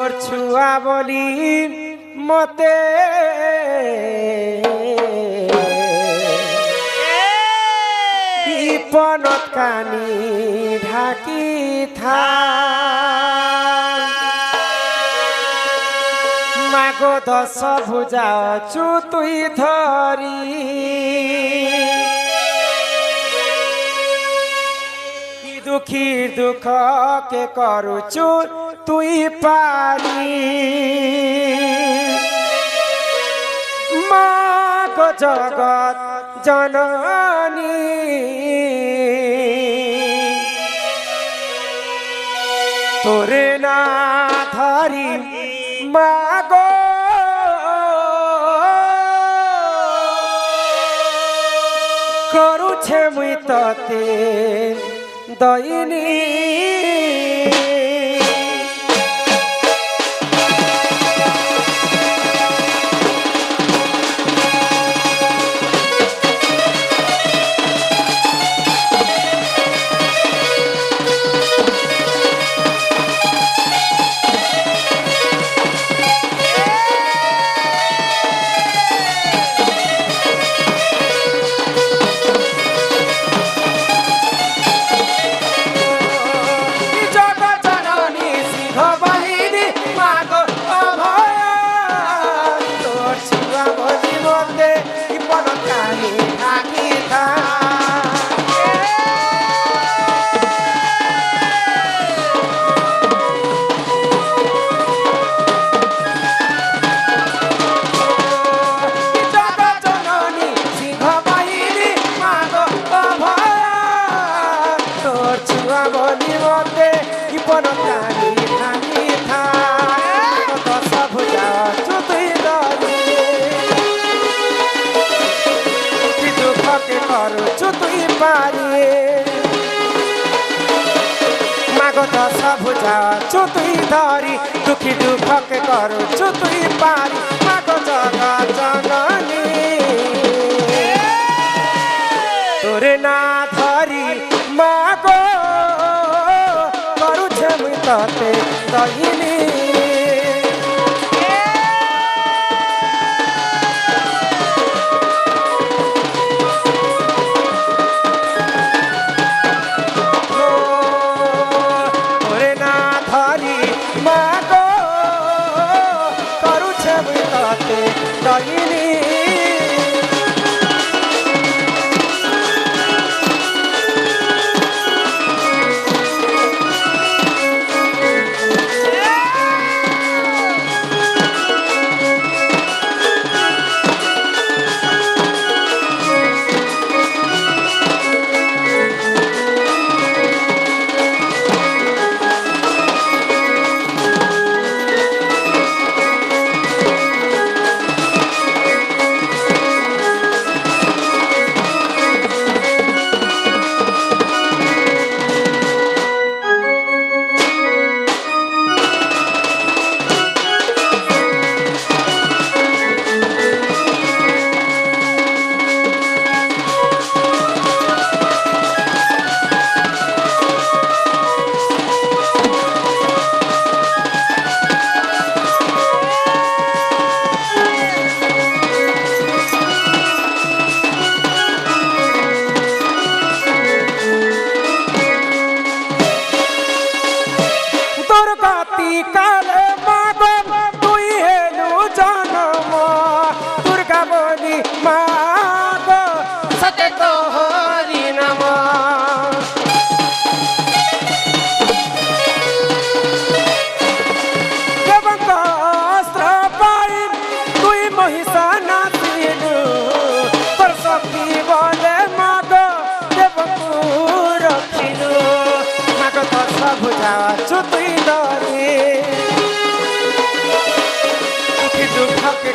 তোর ছুয়া বলি মতে পনত কানি ঢাকি থা মাগো দশ ভুজা চু তুই ধরি দুঃখীর দুঃখ কে করুচু তুই পারি মাগো জগৎ জননী তোরে না ধরি মাগো করুছে মুই ততে দইনি তুই ধরি দুঃখী দুঃখকে করুচু তুই পারি মাগো জগৎ জননী তোরে না ধরি মাগো করুছে মুই ততে দইনি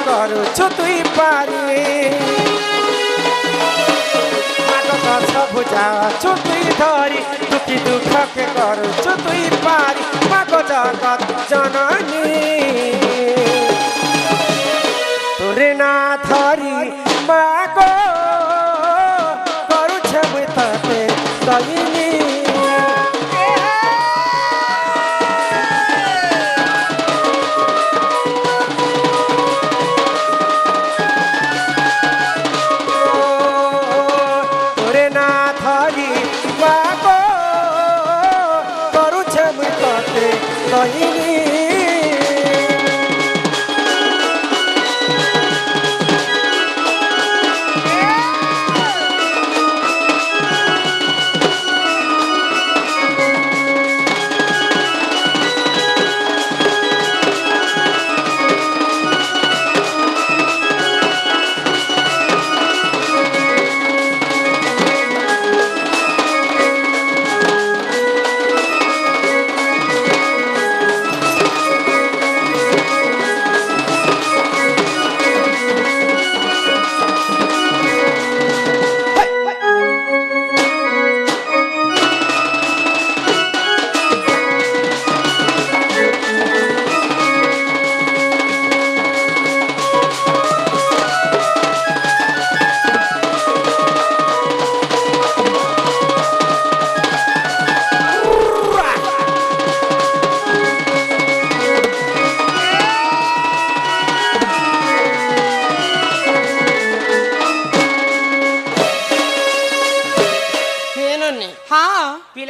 করুচু তুই পারি মাগো দশ ভুজা চু তুই ধরি দুঃখী দুঃখকে করুচু তুই পারি মাগো জগৎ জননী তোরে না ধরি মাগো করুছে মুই ততে দইনি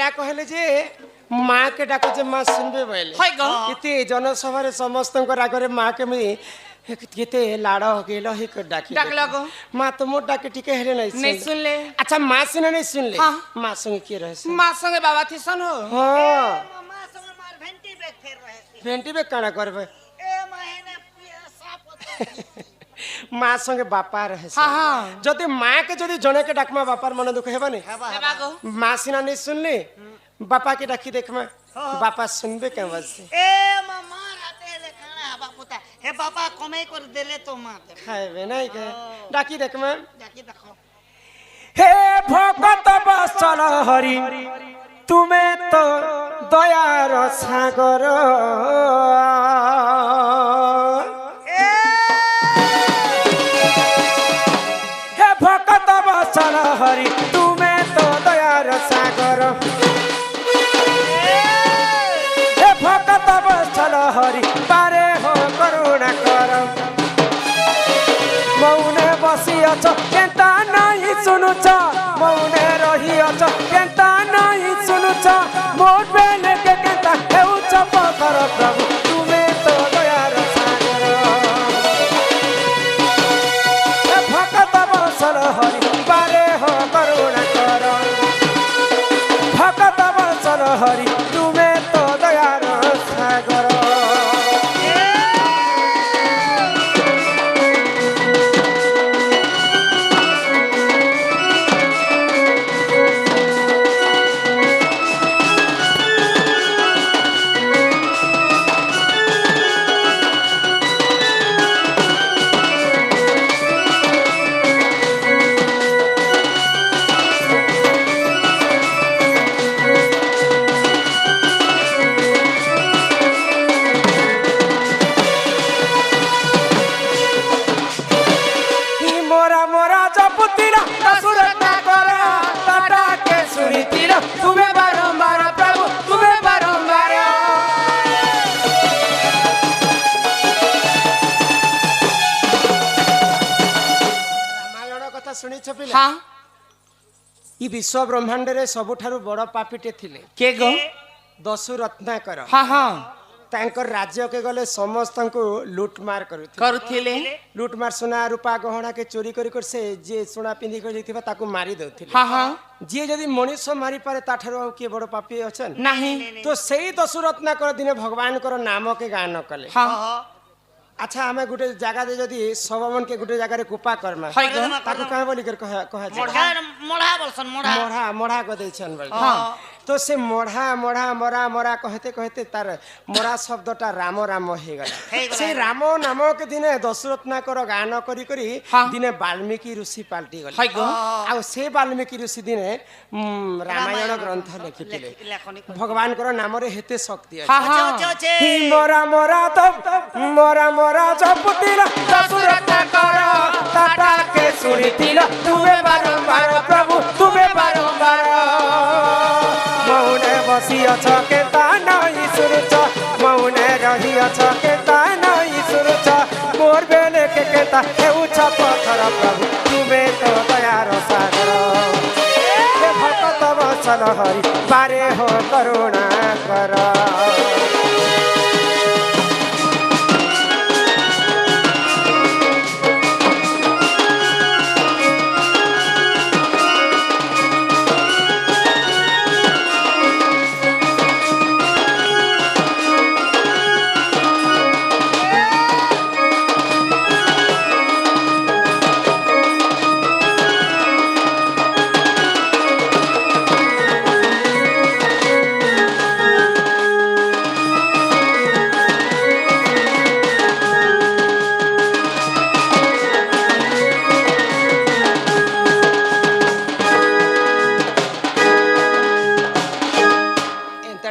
पिला कहले जे माँ के डाको जे माँ सुनबे बोले हाय गो इते जनसभा रे समस्त आगे माँ के मुई केते लाड़ गेल ही कर डाकी डाक लगो माँ तो मोर डाके ठीक हेरे नहीं सुन ले अच्छा माँ सुने नहीं सुन ले हाँ। माँ संगे के रहे माँ संगे बाबा थी सन हो हां माँ संग मार भेंटी बेग फेर रहे थे भेंटी बे काना करबे ए महीने साफ होता माँ संगे बापा रहे हाँ हाँ जदि माँ के जदि जने के डाकमा बापार मन दुख हेबा नहीं बाबा गो माँ सिना नहीं सुन ले बापा के डाकी देखमा बापा सुनबे के बस ए मामा राते ले खाना हवा पुता हे बाबा कमाई कर देले तो मां दे खाए नहीं के डाकी देखमा जाके देखो हे भगत बचल हरि तुम्हें तो दयार सागर हे भगत बचल हरि तुम्हें तो दयार सागर हे भगत बचल हरि पारे हो करुणा कर मौने बसी अछ केता नहीं सुनुछ मौने रही अछ केता नहीं सुनुछ मोर बेले के केता हेउछ पथर प्रभु तुमे तो दयार सागर हे भगत बसल हरि पारे हो करुणा कर भगत बसल हरि तुमे तो दयार सागर तुम्हें बारंबार प्रभु तुम्हें बारंबार रामायण कथा सुनी छपिले हाँ ई विश्व ब्रह्मांड रे सबुठारु बड़ पापीटे थिले के गो दशु रत्नाकर हाँ हाँ तांकर राज्य के गले समस्त को लूटमार करुथिले करुथिले लूटमार सोना रूपा गहना के चोरी करी कर से जे सोना पिंदी कर जैथिबा ताकू मारी दउथिले हाँ हाँ जे जदी मनुष्य मारी पारे ताठारु आ के बड़ पापी अछन नहीं तो सही दशु रत्नाकर दिने भगवान कर नाम के गान कले हाँ अच्छा हमें गुटे जगह दे जदी सबमन के गुटे जगह रे कुपा करमा हाय गो ताकू काहे बोली कर कहा जे मोढ़ा बोलसन मोढ़ा मोढ़ा मोढ़ा को दै छन बोल हाँ तो से मोढ़ा मोढ़ा मरा मरा कहते कहते तार मोरा शब्दटा राम राम हे गला से राम नाम के दिने दशरत्नाकर गान करी करी हाँ। दिने वाल्मीकि ऋषि पाल्टी गले हाय गो आ से वाल्मीकि ऋषि दिने रामायण ग्रंथ लिखिथिले भगवान कर नाम रे हेते शक्ति अछि हाँ हाँ ही मोरा मोरा मोरा मोरा जपतिला दशरत्नाकर ताटा के सुनितिला तुमे बारंबार प्रभु तुमे बारंबार मौने बसी अछ के ता नहीं सुरुच मौने रही अछ के ता नहीं सुरुच मोर बेले के केता हेउछ पथर प्रभु तुमे तो दयार सागर हे भक्त वचन हरि पारे हो करुणा कर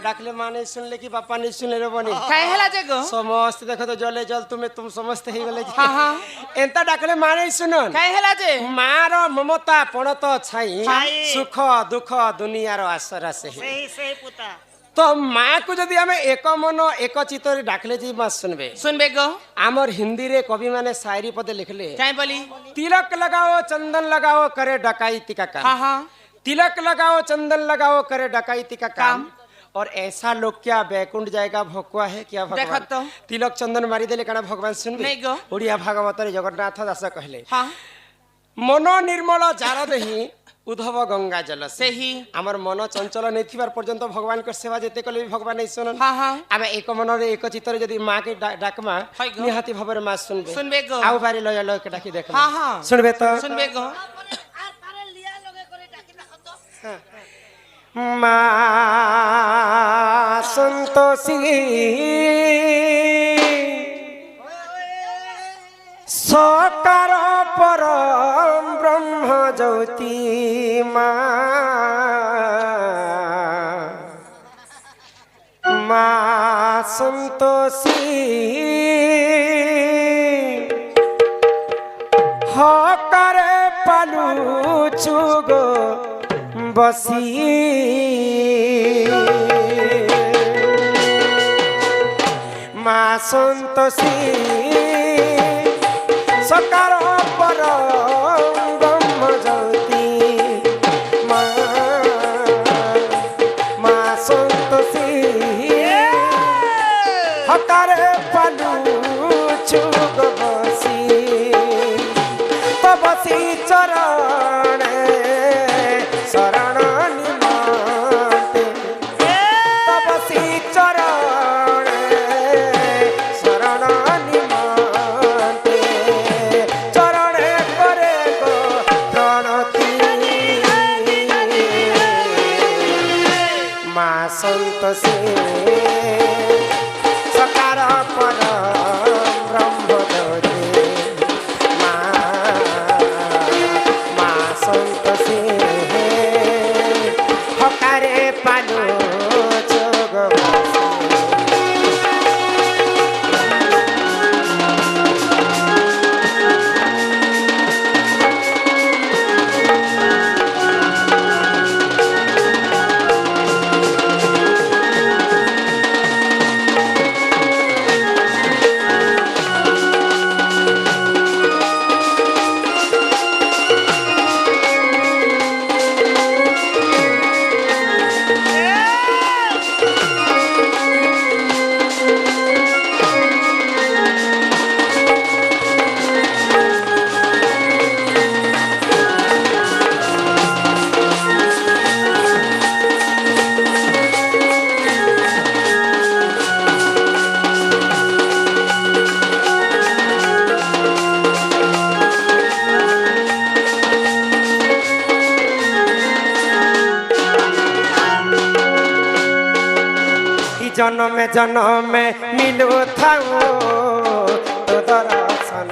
डाकले माने सुनले कि बापा नहीं सुनले रे बनी काहे हला जे गो समस्त देखो तो जले जल तुम समस्त हे गले हाँ हाँ एंता डाकले माने सुनन काहे हला जे मार ममता पण तो छाई छाई। सुख दुख दुनिया रो आसरा से सही सही पुता तो माँ को जदि आमे एक मन एक चित्त डाकले जी माँ सुनबे गो आमर हिंदी रे कवि माने शायरी पद लिखले काहे बोली तिलक लगाओ चंदन लगाओ करे डकाई टिका का हाँ हाँ तिलक लगाओ चंदन लगाओ करे डकैती का काम और ऐसा लोग क्या बैकुंठ जाएगा भकुआ है क्या भगवान देखत तो। तिलक चंदन मारी देले काना भगवान सुनबे नहीं गो। ओडिया भागवत रे जगन्नाथ दास कहले हाँ मन निर्मल जार देही उद्धव गंगा जल से सही हमर मन चंचल नहीं थिबार पर्यंत भगवान को सेवा जेते कले भी भगवान नहीं सुनन हाँ हाँ आमे एक मन रे एक चित्त रे यदि मां के डाकमा है गो। निहाती भबर मां सुनबे सुनबे गो। आउ बारी लय लय के डाकी देख हाँ हाँ सुनबे तो सुनबे गो আর পারে লিয়া লগে করে ডাকি দেখো তো মা সন্তোষী সকার পরম ব্রহ্ম জ্যোতি মা মা সন্তোষী হকারে পালু চুগো বসি মা সন্তোষী সকার পরম ব্রহ্ম জ্যোতি মা মা সন্তোষী হকারে পালু চুগ বসি বসি চরণে শরণ নিমন্তে বসি চরণে শরণ নিমন্তে চরণে করে গো প্রণতি মা সন্তোষী সকার পরম ব্রহ্ম জ্যোতি মা মা সন্তোষী হকারে পালু যোগ জনমে জনমে মিলু থাও তো দর্শন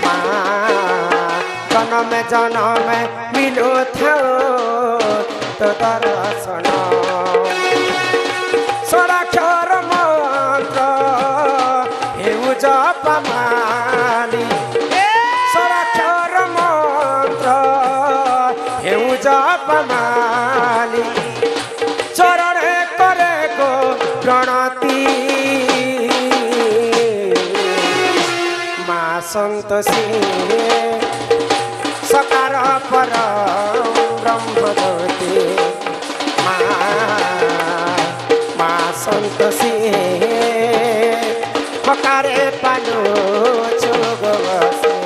মা জনমে জনমে মিলু থাও তো দর্শন ষোড়াক্ষর মন্ত্র হেউ জপমালি ষোড়াক্ষর মন্ত্র হেউ জপমালি চরণে করে গো প্রণতি মা সন্তোষী সকার পরম ব্রহ্ম জ্যোতি মা মা সন্তোষী হকারে পালু চুগ বসে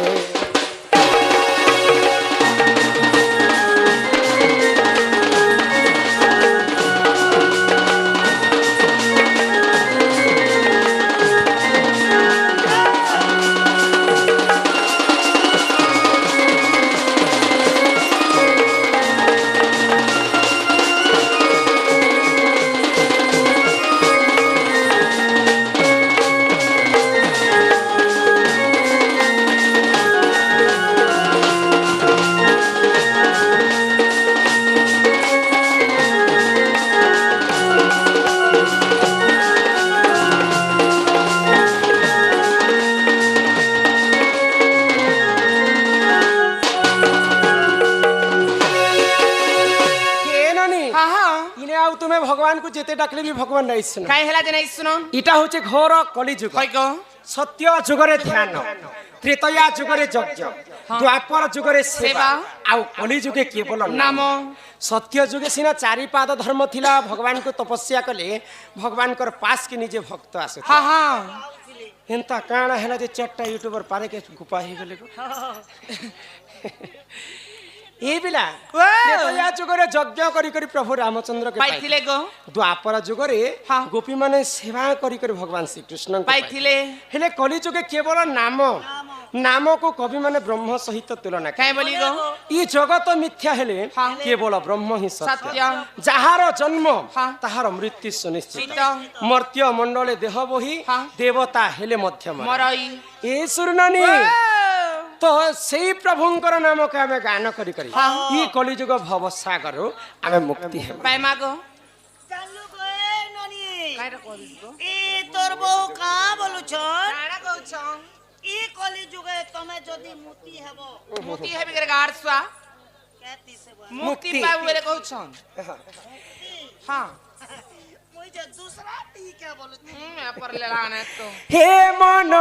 भगवान को जेते डाकले भी भगवान नहीं सुन काहे हेला जे नहीं सुनो इटा होचे घोर कलिजुग कई को सत्य जुगरे ध्यान त्रेतया जुगरे यज्ञ द्वापर जुगरे सेवा आउ कली जुगे केवल नाम सत्य जुगे सिना चारि पाद धर्म थिला भगवान को तपस्या कले भगवान कर पास के निजे भक्त आसे हाँ हाँ एंता काना हैला जे चट्टा यूट्यूबर पारे के गुपा हे गेले को ए बिला त्रेतया जुगरे यज्ञ करी करी प्रभु रामचंद्र के पाइथिले गो द्वापर जुगरे हाँ। गोपी माने सेवा करी करी भगवान श्री कृष्ण पाइथिले हेले कली जुगे केवल नाम नाम को कवि माने ब्रह्म सहित तुलना काहे बोली गो ई जगत मिथ्या हेले हाँ। केवल ब्रह्म ही सत्य सत्य जाहार जन्म हाँ। ताहार मृत्यु सुनिश्चित चित मर्त्य मंडले देह बही हाँ। देवता हेले मध्यम मरई ए सुरनानी तो सेई प्रभुंकर नाम के हमें गान करी करी हाँ। ई कलिजुग भव सागर हमें मुक्ति है पाए मागो জানলু কই ননি काहे करिस गो ই তোর বউ কা বলুছন काड़ा कहउछन ই কলি যুগে তুমি যদি মুতি হব मुक्ति है बिगर गारसुआ কেতি সে বল मुक्ति मुक्ति। पाए बेरे कहउछन हां মুই যে दूसरा ती কে বলুছ मैं पर ले लाने तो हे मन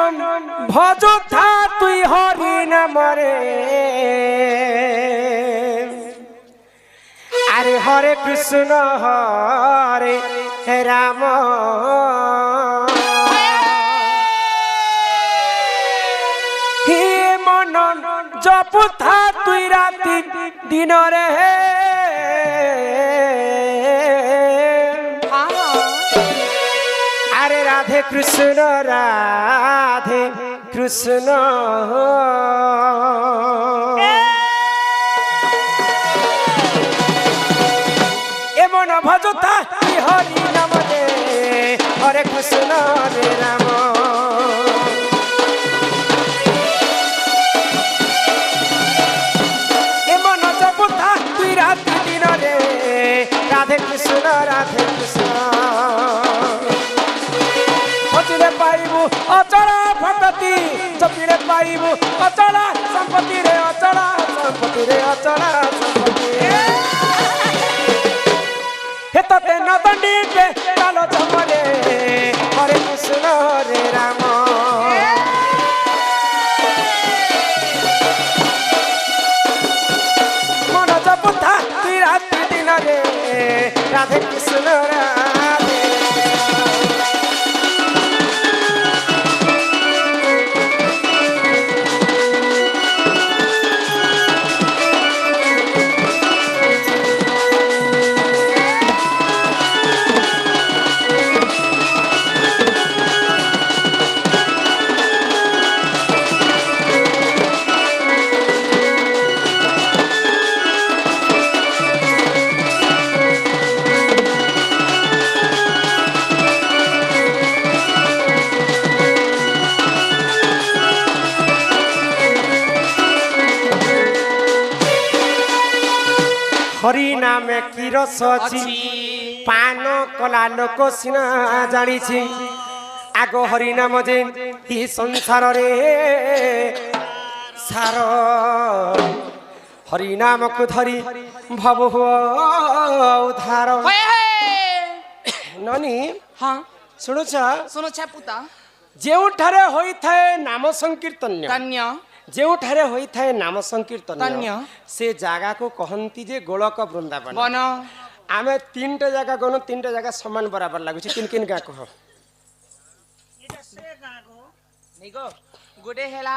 भजोथा तुई हरि नाम रे अरे हरे कृष्ण हरे राम हे मन जपुथा तुई राति दिन रे हां अरे राधे कृष्ण ए मन भजता हरि नाम रे हरे कृष्ण रे राम ए मन जपुता तुई राति दिन रे राधे कृष्ण खचिले पाइबु अचला भगति चपिले पाइबु अचला संपत्ति रे अचला संपत्ति हे तते नदंडी पे कालो जमरे हरे कृष्ण रे राम मन जपुता तुई राति दिन रे राधे कृष्ण राधे हरि नामे की रस अछि पान कला लोक सिना जानिछि आगो हरि नाम जे ही संसार रे सार हरि नाम को धरी भव हो उद्धार ननी हां सुनो सुनो छा पुता जेउठारे होई थाए नाम संकीर्तन कन्या जेउठारे होई थाए नाम संकीर्तन कन्या से जागा को कहंती जे गोलक वृंदावन बन आमे तीनटा जगह गनो तीनटा जगह समान बराबर लागु छै किन किन गा कह এটা সে গাগো निगो गुडे हेला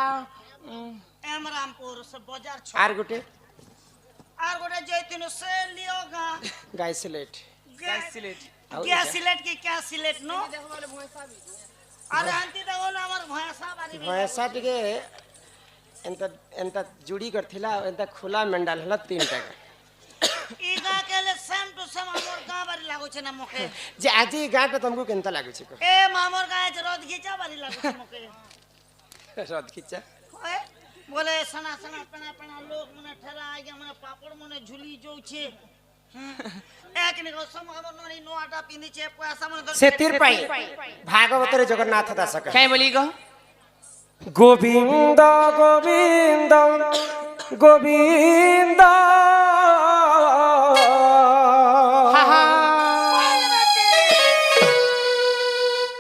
एम रामपुर से बाजार छ आर गुटे আর গোটা জয়তিনু সে লিও গা गाय सिलेट गाइस सिलेट क्या सिलेट की क्या सिलेट नो अरे आंटी देखो ना हमर भैंसा बारी भैंसा टिके एंता एंता जुड़ी करथिला एंता खुला मेंडल हला तीनटा ई गा के ले सेम टू सेम हमर गा बारी लागो छे ना मोके जे आज ई गाट तुमको केनता लागु छै ए मामर गा जे रोद घिचा बारी लागो छे मोके रद खिचा ओए बोले सना सना पना पना लोग मने ठेला आ गया मने पापड़ मने झुली जो छे एक निको सम हमर ननी नोआटा पिनी छे पैसा मने से तीर पाई भागवत रे जगन्नाथ दास का काय बोली गो गोविंद गोविंद गोविंद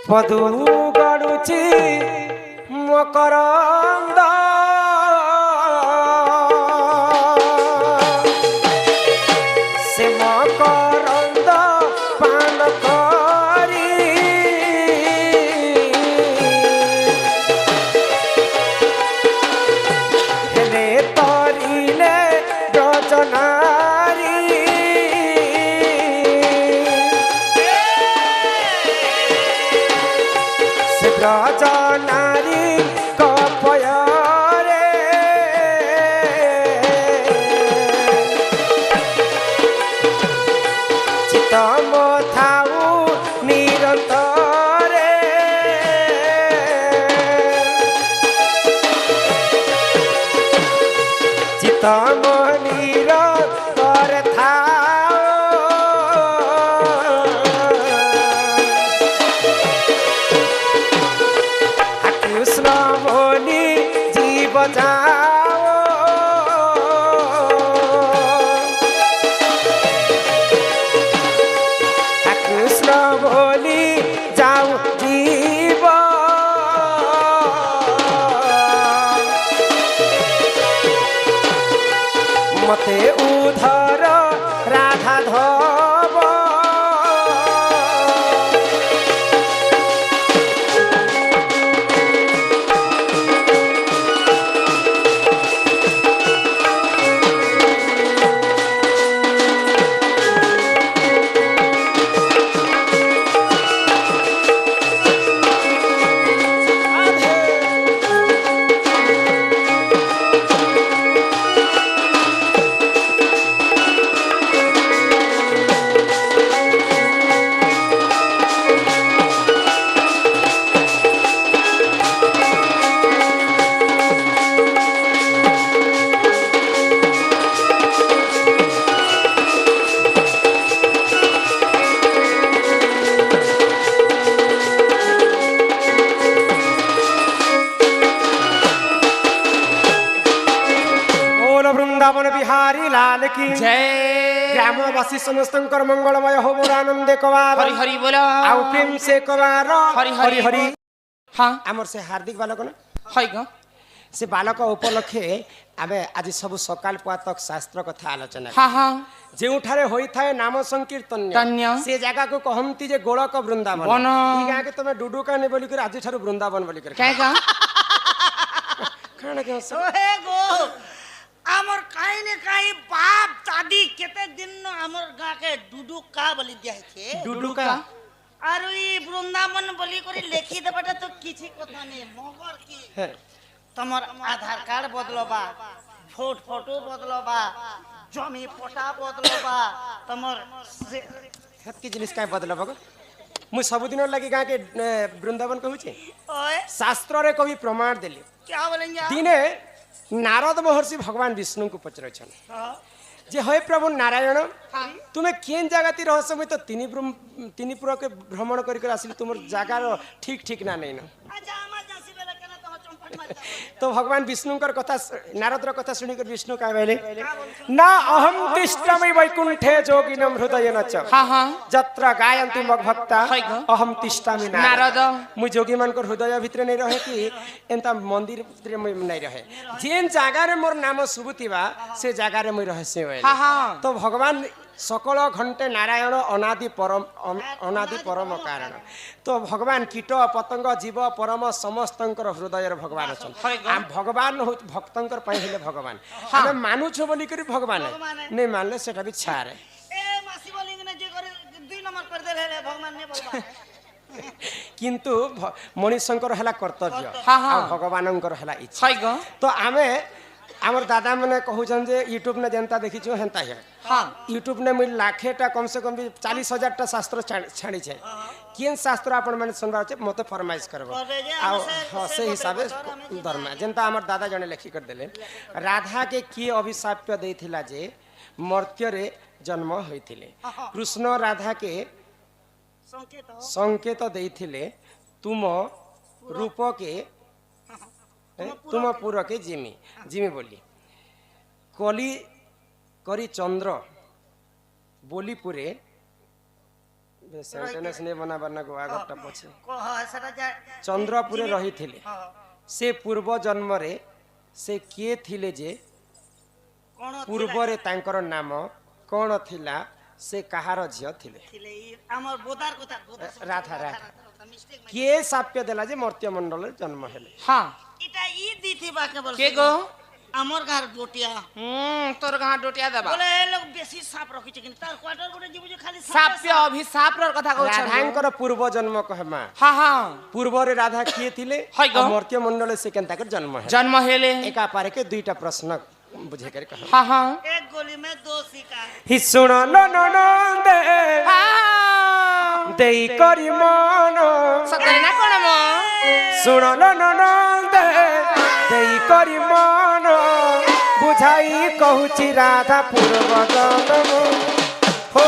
ପଦୁ ଗଡୁଛି ମକରନ୍ଦ ସେ ମକରନ୍ଦ ପାନ କରି ହେଲେ ତରିଲେ ରଚନାରୀ ସେ ରଚନାରୀ କପୟରେ ଚିତ ମଥାଉ ନିରନ୍ତରେ ଚିତ ମନିର ପରେ ଥାଉ କୃଷ୍ଣ ବୋଲି ଜୀବ ଯାଅ କୃଷ୍ଣ ବୋଲି ଯାଉ ଜୀବ ମତେ ଉଧର ରାଧା ଧବ बोल वृंदावन बिहारी लाल की जय ग्रामवासी समस्तंकर मंगलमय हो बोल आनंदे कबार हरि हरि बोला आउ प्रेम से कबार हरि हरि हरि हाँ आमर से हार्दिक बालक न हई ग से बालक उपलक्षे आमे आज सब सकाल पुआतक शास्त्र कथा आलोचना हाँ हाँ ଯେଉଁଠାରେ ହୋଇଥାଏ ନାମ ସଂକୀର୍ତ୍ତନ୍ୟ ତନ୍ୟ। ସେ ଜାଗାକୁ କହନ୍ତି ଯେ ଗୋଳକ ବୃନ୍ଦାବନ ବନ। ଇ ଗାଁକେ ତମେ ଡୁଡୁକାନି ବୋଲିକରି ଆଜିଠାରୁ ବୃନ୍ଦାବନ ବୋଲିକରି क्या गा କାଣା କେଁ ସେ? ओहे गो हमर काई ने काई बाप दादी केते दिन न हमर गां के डुडू का बोली दिया छे डुडुका आरो ई वृंदावन बोली करी लेखी देबाटा तो किछि कथा नै मगर की हे तमर आधार कार्ड बदलबा फोटो बदलबा जमी पटा बदलबा तमर हेतकी जिनिस काय बदलब गो मु सबुदिन लागि गाँके वृंदावन कहूचे ओए शास्त्र रे कवि प्रमाण देली क्या बोलेंगे दिने नारद महर्षि भगवान विष्णु को पचरछन जे हे प्रभु नारायण तुमे केन जगती रहस्य मुई तो तिनीपुर के भ्रमण करिकर आसिल तुमर जागार ठीक ठीक ना नहीं न आजा आमा जासी बेला केना तो चंपट मार तो भगवान विष्णुकर कथा नारदर कथा सुनिकर विष्णु का कहले ना अहम तिष्ठामि वैकुंठे जोगिनं हृदयेन च हाँ हाँ जत्र गायन्ति मग भक्ता है ग। अहम तिष्ठामि नारद। मु जोगी मानकर हृदय भितर नहीं रहे कि एंता मंदिर भितर नहीं रहे जेन जागा रे मोर नाम सुबुतिबा से जागा रे मुई रहस्य होय हाँ हाँ तो भगवान सकल घंटे नारायण अनादि परम कारण तो भगवान कीट पतंग जीव परम समस्तंकर हृदय भगवान अच्छा है ग। आम भगवान भक्तंकर पाई हेले भगवान हाँ। आमे मानुछु बोली करी भगवान भगवान है। नहीं मानले सेटा भी छारे ए मासी बोलेंगे ना जे करे 2 नंबर कर दे रे भगवान ने बोलबा किंतु मनुष्यंकर हला कर्तव्य हाँ, हाँ। आ भगवानंकर हला इच्छा हई ग तो आमे आमर दादा मैंने कहून जे यूट्यूब ने जनता देखी हेन्ता है हाँ यूट्यूब ने मुझे लाखेटा कम से कम भी 40,000 शास्त्र छाड़ी है केन शास्त्र आपण मैंने सुनवा अच्छे मत फरमाइश करब हाँ से हिसाब से धर्म जनता आमर दादा जने लेखी कर देले राधा के किए अभिशाप्य देथिला जे मर्त्य रे जन्म होइथिले कृष्ण राधा के संकेत देथिले तुम रूप के तुम पुर के जिमी जिमी बोली कली करी चंद्र बोली पुरे ସେଣ୍ଟେନ୍ସ ନେ ବନାବାର ନା ଗୋ ଆଗଟା ପଛେ ସେଟା ଯା ଚନ୍ଦ୍ରପୁରେ ରହିଥିଲେ ସେ ପୂର୍ବ ଜନ୍ମରେ ସେ କିଏ ଥିଲେ ଯେ କଣ ପୂର୍ବରେ ତାଙ୍କର ନାମ କଣ ଥିଲା ସେ କାହାର ଝିଅ ଥିଲେ ଥିଲେ ଆମର ବୋଦାର କଥା ରାଧା ରାଧା କିଏ ସାପ୍ୟ ଦେଲା ଯେ ମର୍ତ୍ତ୍ୟ ମଣ୍ଡଳରେ ଜନ୍ମ ହେଲେ हाँ এটা ই দিথিবা কেবল के गो আমার ঘর গোটিয়া तोर कहाँ डोटिया दबा বলে এ লোক বেশি সাপ রখিছে কিন্তু তার কোয়ার্টার গোটে জীব যে খালি साप्य अभिशाप रो कथा कहू ରାଧାଙ୍କର ପୂର୍ବ ଜନ୍ମ କହମା हाँ हाँ ପୂର୍ବରେ ରାଧା କିଏ ଥିଲେ ହାଇ ଗো। ଆଉ ମର୍ତ୍ତ୍ୟ ମଣ୍ଡଳରେ ସେ କେନ୍ତା କରି ଜନ୍ମ ହେଲେ जन्म हेले ଏକା ପାରେକେ ଦୁଇଟା ପ୍ରଶ୍ନ ବୁଝେଇ କରି କହ हाँ हाँ এক গলি মে দো শিকার হি ଶୁଣ ନନ୍ଦେ ଦେଇ କରି ମନ सତରେ ना कोण मो ଶୁଣ ନନ୍ଦେ ଦେଇ କରି ମନ ବୁଝାଇ କହୁଛି ରାଧା ପୂର୍ବ ଜନ୍ମ ହୋ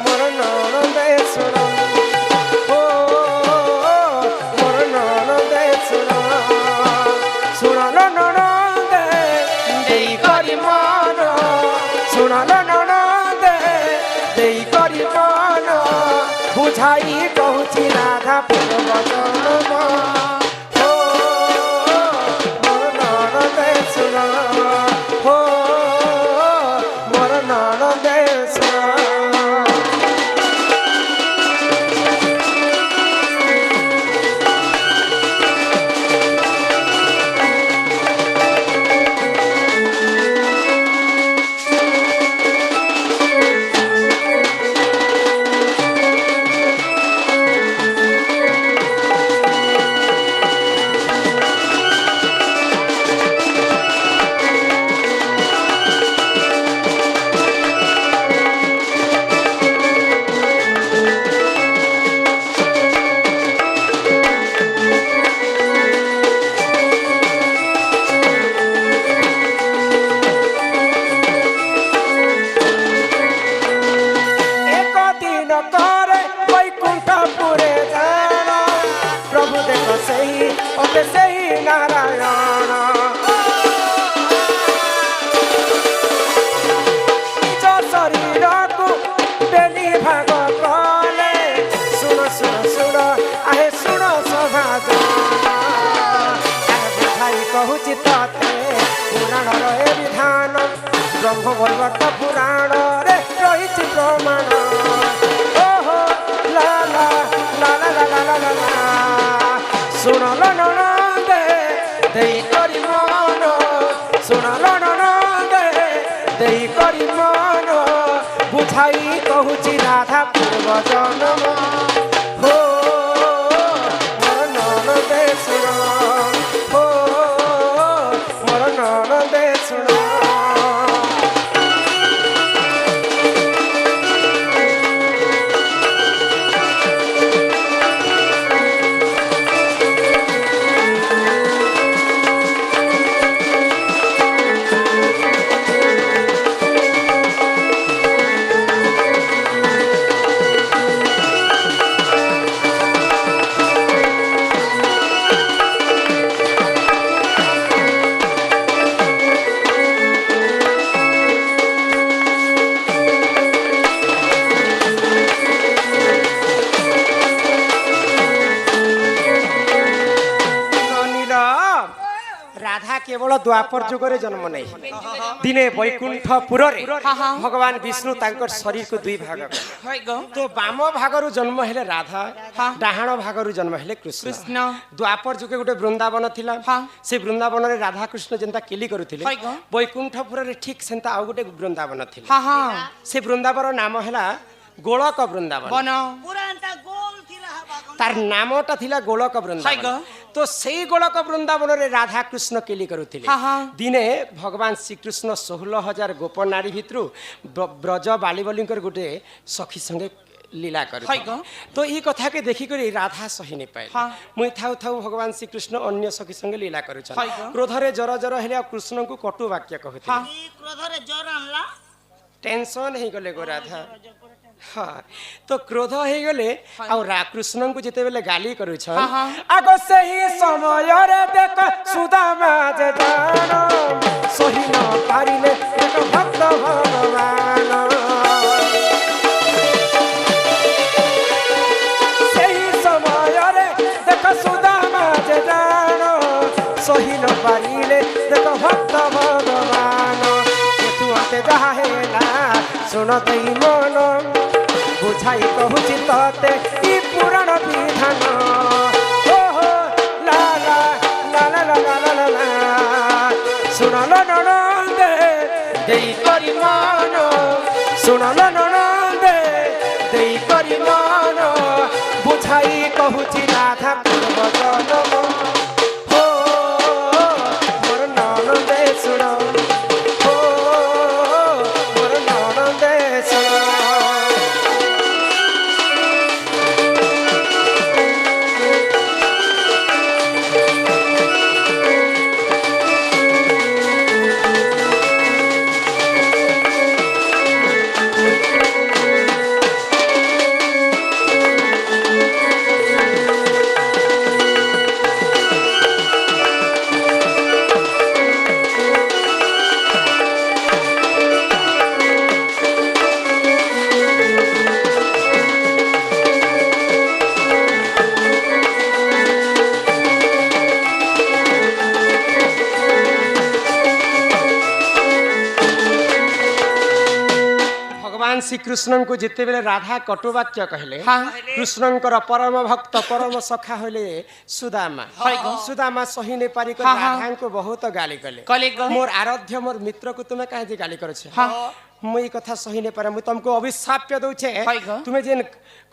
ମୋର ନନ୍ଦେ ଶୁଣ ହୋ ମୋର ନନ୍ଦେ ଶୁଣ ଶୁଣ ନନ୍ଦେ ଦେଇ କରି ମନ ଶୁଣ ନନ୍ଦେ ଦେଇ କରି ମନ ବୁଝାଇ କହୁଛି ରାଧା ପୂର୍ବ ଜନ୍ମ ହୋ ମୋର ନନ୍ଦେ ଶୁଣ ହୋ ମୋର ନନ୍ଦେ ଶୁଣ ଏକ ଦିନ କରେ ବୈକୁଣ୍ଠପୁରେ ଯାଣ ପ୍ରଭୁ ଦେଖ ସେହି ଅତେ ସେହି ନାରାୟଣ ନିଜ ଶରୀରକୁ ବେଲି ଭାଗ କଲେ ଶୁଣ ଶୁଣ ଶୁଣ ଆହେ ଶୁଣ ସଭାଜନ ବୁଝାଇ କହୁଛି ତତେ ପୁରାଣର ଏ ବିଧାନ ବ୍ରହ୍ମ ବୈବର୍ତ ପୁରାଣରେ ରହିଛି ପ୍ରମାଣ ଓହୋ ଲା ଲା ଲା ଲା ଲା ଲା ଲା ଲା ଲା ଶୁଣ ନନ୍ଦେ ଦେଇ କରି ମନ ଶୁଣ ନନ୍ଦେ ଦେଇ କରି ମନ ବୁଝାଇ କହୁଛି ରାଧା ପୂର୍ବ ଜନ୍ମ ହୋ ମୋର ନନ୍ଦେ ଶୁଣ ହୋ ମୋର ନନ୍ଦେ ଶୁଣ রাধা কেবল দ্বাপর যুগরে জন্ম নেই দিনে বৈকুণ্ঠপুরে ভগবান বিষ্ণু তাঙ্কর শরীরକୁ দুই ভাগ কଲେ हाय गो তো বাম ভাগରୁ জন্ম হেলে রাধা ডাহাଣ ভাগରୁ জন্ମ হেলে কৃষ্ণ कृष्ण দ্বাপর যুগে গোটে বৃন্দাবন ଥିଲା ହଁ। ସେ ବୃନ୍ଦାବନରେ ରାଧା କୃଷ୍ଣ ଯେନ୍ତା କେଲି କରୁଥିଲେ ହାଇ ଗো। ବୈକୁଣ୍ଠପୁରରେ ଠିକ ସେନ୍ତା ଆଉ ଗୋଟେ ବୃନ୍ଦାବନ ଥିଲା हाँ हाँ ସେ ବୃନ୍ଦାବନ ନାମ ହେଲା ଗୋଳକ ବୃନ୍ଦାବନ बन পুরা এন্তা গোল থিলা হবা তার নামটা ଥିଲା ଗୋଳକ ହାଇ ବୃନ୍ଦାବନ ଗো তো সেই গোলক বৃন্দাবনের রাধা কৃষ্ণ কেলি করুଥିଲେ হ্যাঁ, হ্যাঁ। দিনে ভগবান শ্রীকৃষ্ণ 16,000 গোপ নারী ভিতরু ব্রজ বালিবলীঙ্কর গোটে সখী সঙ্গে লীলা করে হাই গো। তো এই কথাকে দেখি করে রাধা সহি নি পাইলে হ্যাঁ। মুই থাউ থাউ ভগবান শ্রীকৃষ্ণ অন্য সখী সঙ্গে লীলা করুছন হাই গো। ক্রোধরে জর জর হেলে কৃষ্ণଙ୍କୁ কটু বাক্য কহুଥିଲେ হ্যাঁ। ই ক্রোধরে জ্বর আনলা টেনশন হয়ে গলে গো রাধা হ্যাঁ তো ক্রোধ হয়ে গলে কৃষ্ণଙ୍କୁ যেতেবেলে গালি করুছন হ্যাঁ, হ্যাঁ। আগ সেই সমୟରେ দেখ সুদামা যে জান সহি ন পারিলে এক ভক্ত ভগবান बारिले देख भक्त भगवान तू अते जहा हेला सुन तई मन बुझाई कहूची तते ई पुराण विधान हो हो ला ला ला ला ला ला ला ला सुन लो ननदे देई करी मन सुन लो ननदे देई करी मन बुझाई कहूची राधा पूर्व जन्म हो मोर ननदे सुन हो मोर ननदे सुन भगवान श्री कृष्ण को जिते बेले राधा कटुवाक्य कहले हाँ। कृष्णंकर परम भक्त परम सखा होले सुदामा सुदामा सही ने पारी कर हाँ, हाँ। राधा को बहुत गाली कले कले गो मोर आराध्य मोर मित्र को तुमे काहे जे गाली करछ हाँ। मुई कथा सही ने पारे मु तुमको अभिशाप दउछे हाय गो। तुमे जेन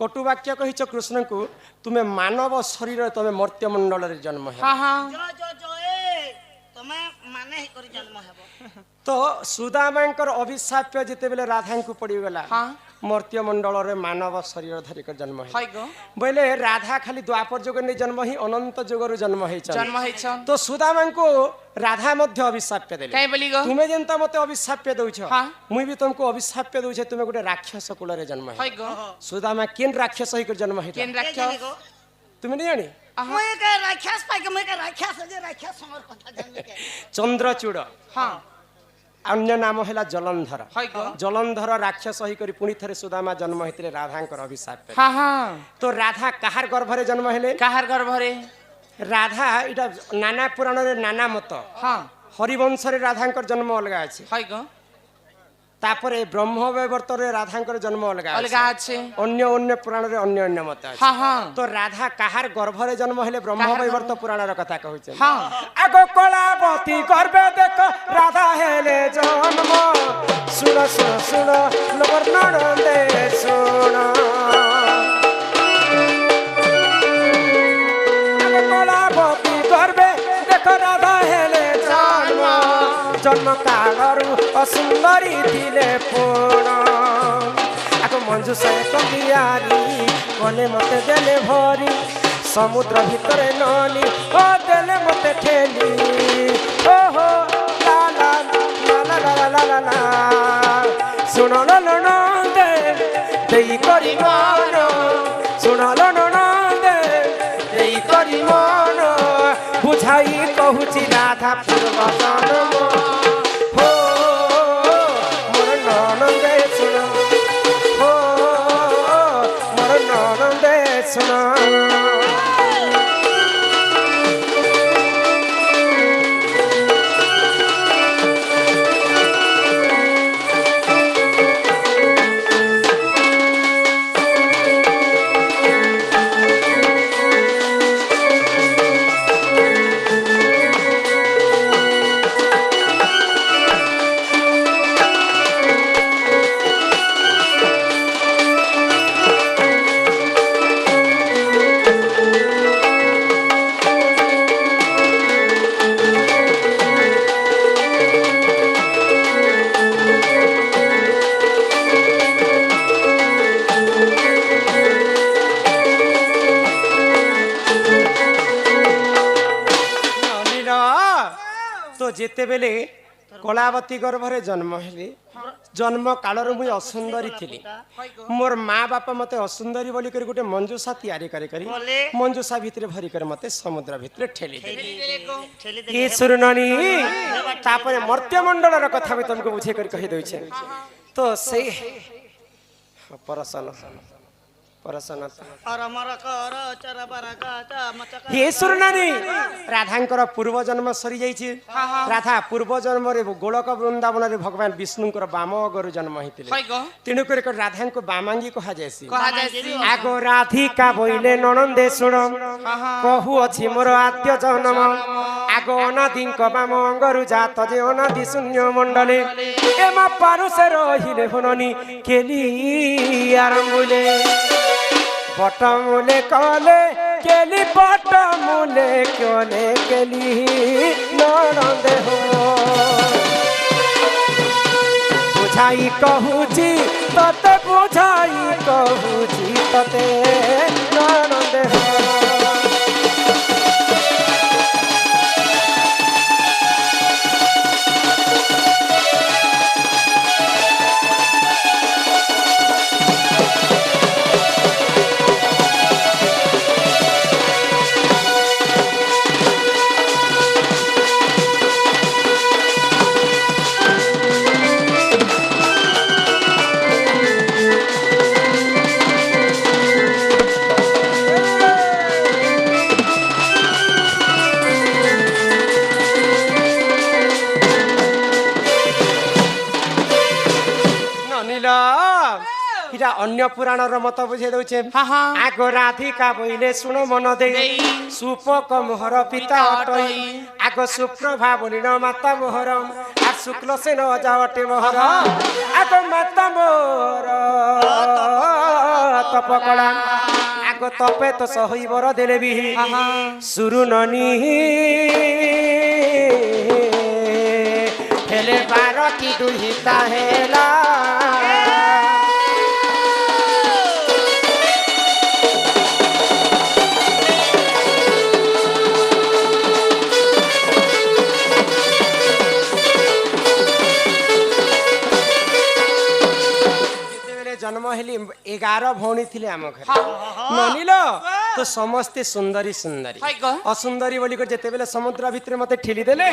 कटुवाक्य कहिछ कृष्ण को तुमे मानव शरीर तुमे मर्त्य मंडल रे जन्म है हाँ हाँ जो जो जो ए तमे माने ही करी जन्म हेबो तो सुदामांकर अभिशाप जिते बेले राधा को पड़ी गला हाँ। मर्त्य मंडल रे मानव शरीर धरिक जन्म है हाय गो बोले राधा खाली द्वापर जुग ने जन्म ही अनंत जुगर जन्म है जन्म हैछन तो सुदामा को राधा मध्य अभिशाप देले काई बोली गो तुमे जेनता मते अभिशाप दउछ हाँ। मुई भी तुमको अभिशाप दउछ तुमे गोटे राक्षस कुल रे जन्म है हाय गो सुदामा केन राक्षस ही जन्म है केन के राख्यो जाने गो तुमे नहीं जानी मैं के राक्षस पाई के मैं के राक्षस जे राक्षस हमर कथा जाने के चंद्रचूड़ हाँ अन्य नाम है जलंधर हाय गो जलंधर राक्षस ही करी पुणी थरे सुदामा जन्म होते राधांकर अभिशाप हाँ हाँ तो राधा कहार गर्भरे जन्म हेले काहार गर्भ रे राधा इटा नाना पुराण रे नाना मत हाँ हरिवंश रे राधांकर जन्म अलगा अछि हाय गो तापरे ब्रह्म वैवर्त रे राधांकर जन्म अलगा अछि अलगा আছে अन्य अन्य पुराण रे अन्य अन्य मत अछि हाँ हाँ तो राधा कहार गर्भरे जन्म हेले ब्रह्म काहार वैवर्त पुराण रे कथा कहउछे हाँ आगो कलावती गर्भे देख राधा हेले जन्म सुन सुन सुन लोबर नडंदे सुन आगो कलावती गर्भे देख राधा हेले जन्म जन्म कालरू असुंदरी दिले पूर्ण आगो मंजू से कबियारी कने मते देले भरी समुद्र भितरे नली ओ देले मते ठेली ओ हो ला ला ला ला ला ला ला ला सुन लो ननदे देई करी मन सुन लो ननदे देई करी मन बुझाई कहूची राधा पूर्व जन्म हो मोर ननदे सुन हो मोर ननदे सुन तो जेते बेले कलावती गर्भरे जन्म हेली जन्म कालर मुई असुंदरी थिली मोर माँ बापा मते असुंदरी बोली कर गोटे मंजूषा तैयारी करे करी बोले? मंजूषा भितरे भरी कर मते समुद्र भितरे ठेली ठेली दे ये सुरननी तापरे मर्त्य मंडल र कथा भी तुमको बुझे कर कहि दउ छे तो सही परसन ପ୍ରସନ୍ନତା और मर कर चर बर गाचा मचक हे सुरनानी राधाଙ୍କର ପୂର୍ବ ଜନ୍ମ ସରି ଯାଇଛି ରାଧା ପୂର୍ବ ଜନ୍ମରେ ଗୋଳକ ବୃନ୍ଦାବନରେ ଭଗବାନ ବିଷ୍ଣୁଙ୍କର ବାମ ଅଗରୁ ଜନ୍ମ ହେଇଥିଲେ ହଇ ଗ ତେଣୁ କରି ରାଧାଙ୍କୁ ବାମାଙ୍ଗୀ କୁହାଯାଏସି କହା ଯାଇସି ଆଗ ରାଧିକା ବୋଇଲେ ନଣନ୍ଦେ ଶୁଣ କହୁଅଛି ମୋର ଆଦ୍ୟ ଜନ୍ମ ଆଗ ଅନାଦିଙ୍କ ବାମ ଅଙ୍ଗରୁ ଜାତ ଯେ ଅନାଦି ଶୂନ୍ୟ ମଣ୍ଡଳେ ଏମା ପାରୁଷେ ରହିଲେ ହୁନନି କେଲି ଆରମ୍ଭୁଲେ বটমূলে কলে কেলি বটমূলে কলে কেলি নরন্দে হো বুঝাই কহুছি ততে বুঝাই কহুছি ততে নরন্দে হো এটা অন্য পুরাণর মত বুঝাই দউছে আগ রাধিকা বইলে শুণ মন দেই সুপক মোহর পিতা অটই আগ সুপ্রভা বলিন মাতা মোহর আর শুক্ল সেন যাওটে মোহর আগ মাতা মোহর তপকলা আগ তপে তো সহই বর দেলে বি সুরুননি হেলে বারটি দুহিতা হেলা जन्म हेली 11 भौणी थिले आम घर ननिलो तो समस्ते सुंदरी सुंदरी असुंदरी बोली को जेते बेले समुद्र भितर मते ठेली देले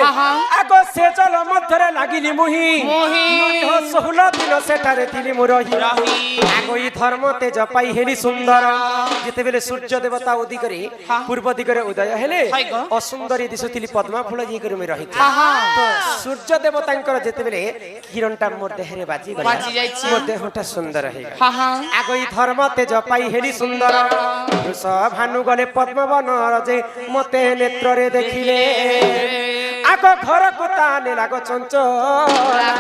आगो से चल मथरे लागिली मुही मुही हो 16 दिन सेठारे थिली मु रही आगो ई धर्म तेज पाई हेली सुंदर जेते बेले सूर्य देवता उदी करी पूर्व दिगरे उदय हेले असुंदरी दिसुथिली पद्मा फूल जी करी मे रही तो सूर्य देवतांकर जेते बेले किरणटा मोर देहरे बाजी गला मोर देहटा सुंदर है आगो ई धर्म तेज पाई हेली सुंदर वृष भानु गले पद्मवन रजे मते नेत्र रे देखिले आगो घर को ताने लागो चंचल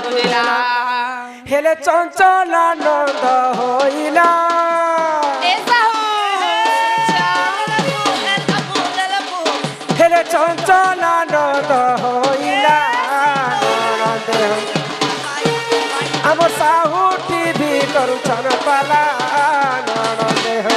हेले चंचल आनंद होइला हेले चंचल आनंद होइला आम साहू टीवी करुछन पाला ननदे हो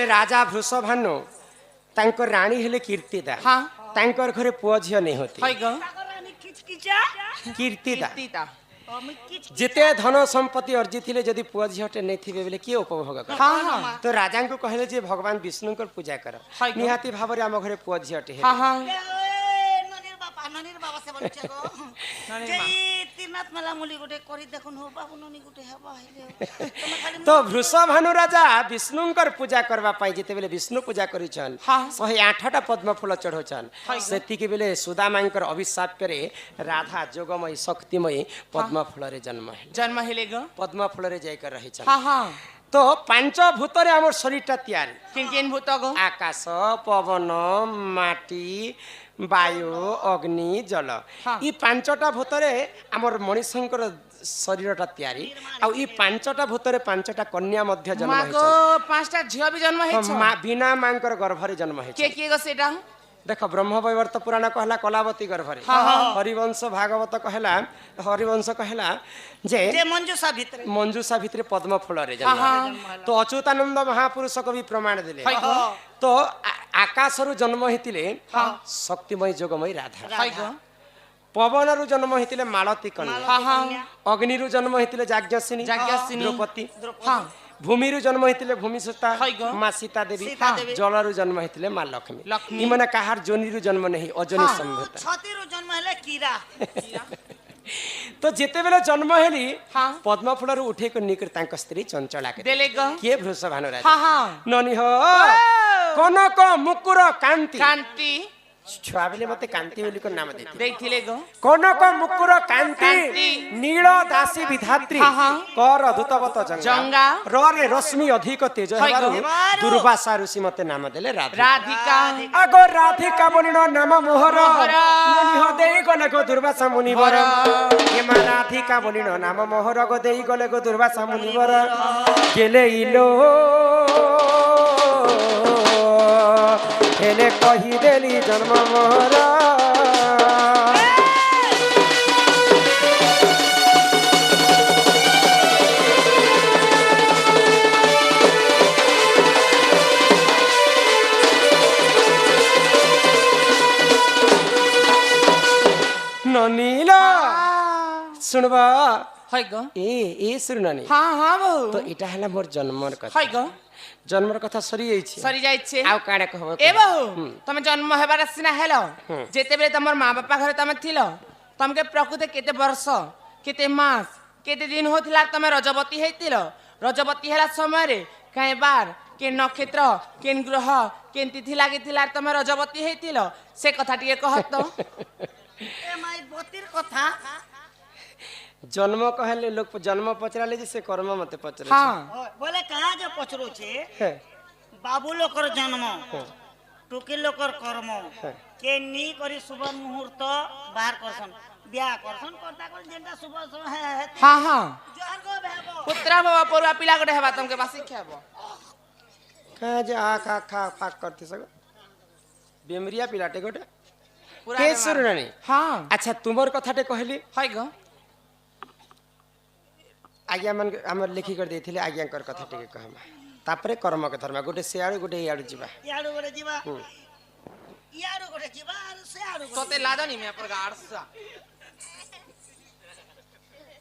राजा वृषभानु तांकर रानी हेले कीर्तिदा तांकर घरे पुआ झियो नहीं होती कीर्तिदा जिते धन संपत्ति अर्जित थिले जदि पुआ झियोटे नहीं थिबे बेले के उपभोग कर तो राजा को कहले जे भगवान विष्णु को पूजा कर निहाती भाव रे हम घरे पुआ झियोटे हे ननीर बाबा से बोलछे गो जेई तीनाथ मेला मुली गुटे करी देखुन हो बाबू ननी गुटे हेबा हेले तो वृषभानु राजा विष्णुंकर पूजा करबा पाई जेते बेले विष्णु पूजा करिछन 108टा पद्म फूल चढ़ोछन सेति के बेले सुदामांकर अभिशाप करे राधा जोगमयी शक्तिमयी पद्म फूल रे जन्म हेले गो पद्म फूल रे जाय कर रहिछन तो पांच भूत रे हमर शरीरटा तयार किन किन भूत गो आकाश पवन माटी वायु अग्नि जल ई पांचटा भूतरे आमर मनुष्यंकर शरीरटा तयारी आ ई पांचटा भूतरे पांचटा कन्या मध्य जन्म मागो पांचटा झियो भी जन्म हेछ बिना मांकर गर्भरे जन्म हेछ के गो सेटा देख ब्रह्म वैवर्त पुराण कहला कलावती गर्भरे हरिवंश भागवत कहला हरिवंश कहला जे मंजूषा भितरे पद्म फूल रे जन्म तो अच्युतानंद महापुरुष को भी प्रमाण देले तो आकाशरू जन्म हेतिले हाँ शक्तिमय जोगमय राधा हाय गो पवनरू जन्म हेतिले मालती कन्या हाँ हाँ अग्निरू जन्म हेतिले जाज्ञसिनी जाज्ञसिनी। द्रौपदी हाँ भूमिरू जन्म हेतिले भूमि सुता हाय गो। माँ सीता देवी सीता देवी। जलरू जन्म हेतिले माँ लक्ष्मी लक्ष्मी। इमने काहार जोनीरू जन्म नहीं अजनी हाँ। संभूता छतिरो जन्म हेले कीरा तो जेतेबेले जन्म हेली हाँ पद्म फूलरू उठेको निकर तांक स्त्री चंचला के देले गो के भृष भानुराज हाँ हाँ ननी हो कनक मुकुर कांति कांति छुआ बेले मते कांति बोली को नाम देती देखिले गो कनक मुकुर कांति कांति। नील दासी विधात्री हाँ, हाँ। कर अधुतवत जंगा जंगा। रे रश्मि अधिक तेज हाय गो। हेबारु दुर्वासा ऋषि मते नाम देले राधा राधिका आगो राधिका बनिनो नाम मोहर मोहर। मुनि हो देई गले गो दुर्वासा मुनिवर वर। हेमा राधिका बनिनो नाम मोहर गो देई गले गो दुर्वासा मुनिवर गेले इलो हेले कहि देली जन्म मोहर ननीला सुनबा हाय गो ए सुन नानी हाँ हाँ बहु तो इटा हला मोर जन्मर कथा हाय गो जन्मर कथा सरी जाइछि सरी जाइछे आउ काणे कहबो ए बहु तमे जन्म हेबार सिना हेलो जेते बेले तमर माँ बापा घरे तमे थिलो तमके प्रकृति केते वर्ष केते मास केते दिन होथिला तमे रजवती हेतिलो रजवती हेला समय रे काहे बार के नक्षत्र केन ग्रह केन तिथि लागिथिला तमे रजवती हेतिलो से कथा टिके कहत तो ए माई बतिर कथा जन्म कहले लोग जन्म पचराले जे से कर्म मते पचरे हाँ बोले कहाँ जे पचरो छे है बाबू लोकर जन्म टुकी लोकर कर्म के नी करी शुभ मुहूर्त बाहर करसन बियाह करसन करता कर जेंटा शुभ शुभ है हाँ हाँ जोहर को भेबो पुत्रा बाबा परुआ पिला गटे हेबा तमके बासी खेबो कहाँ जे आ खा खा फाक करते सग बेमरिया पिलाटे गोटे पूरा के सुन नानी हाँ अच्छा तुमर कथाटे कहली हाय गो आज्ञा मन हमर लिखि कर देथिले आज्ञा कर कथा टिके कहमा तापरे कर्म के धर्म गोटे सेयाडु गोटे याडु जीवा याडू गोटे जीवा याडू गोटे जीवा और से याडू तोते लादनी में पर गाड़सा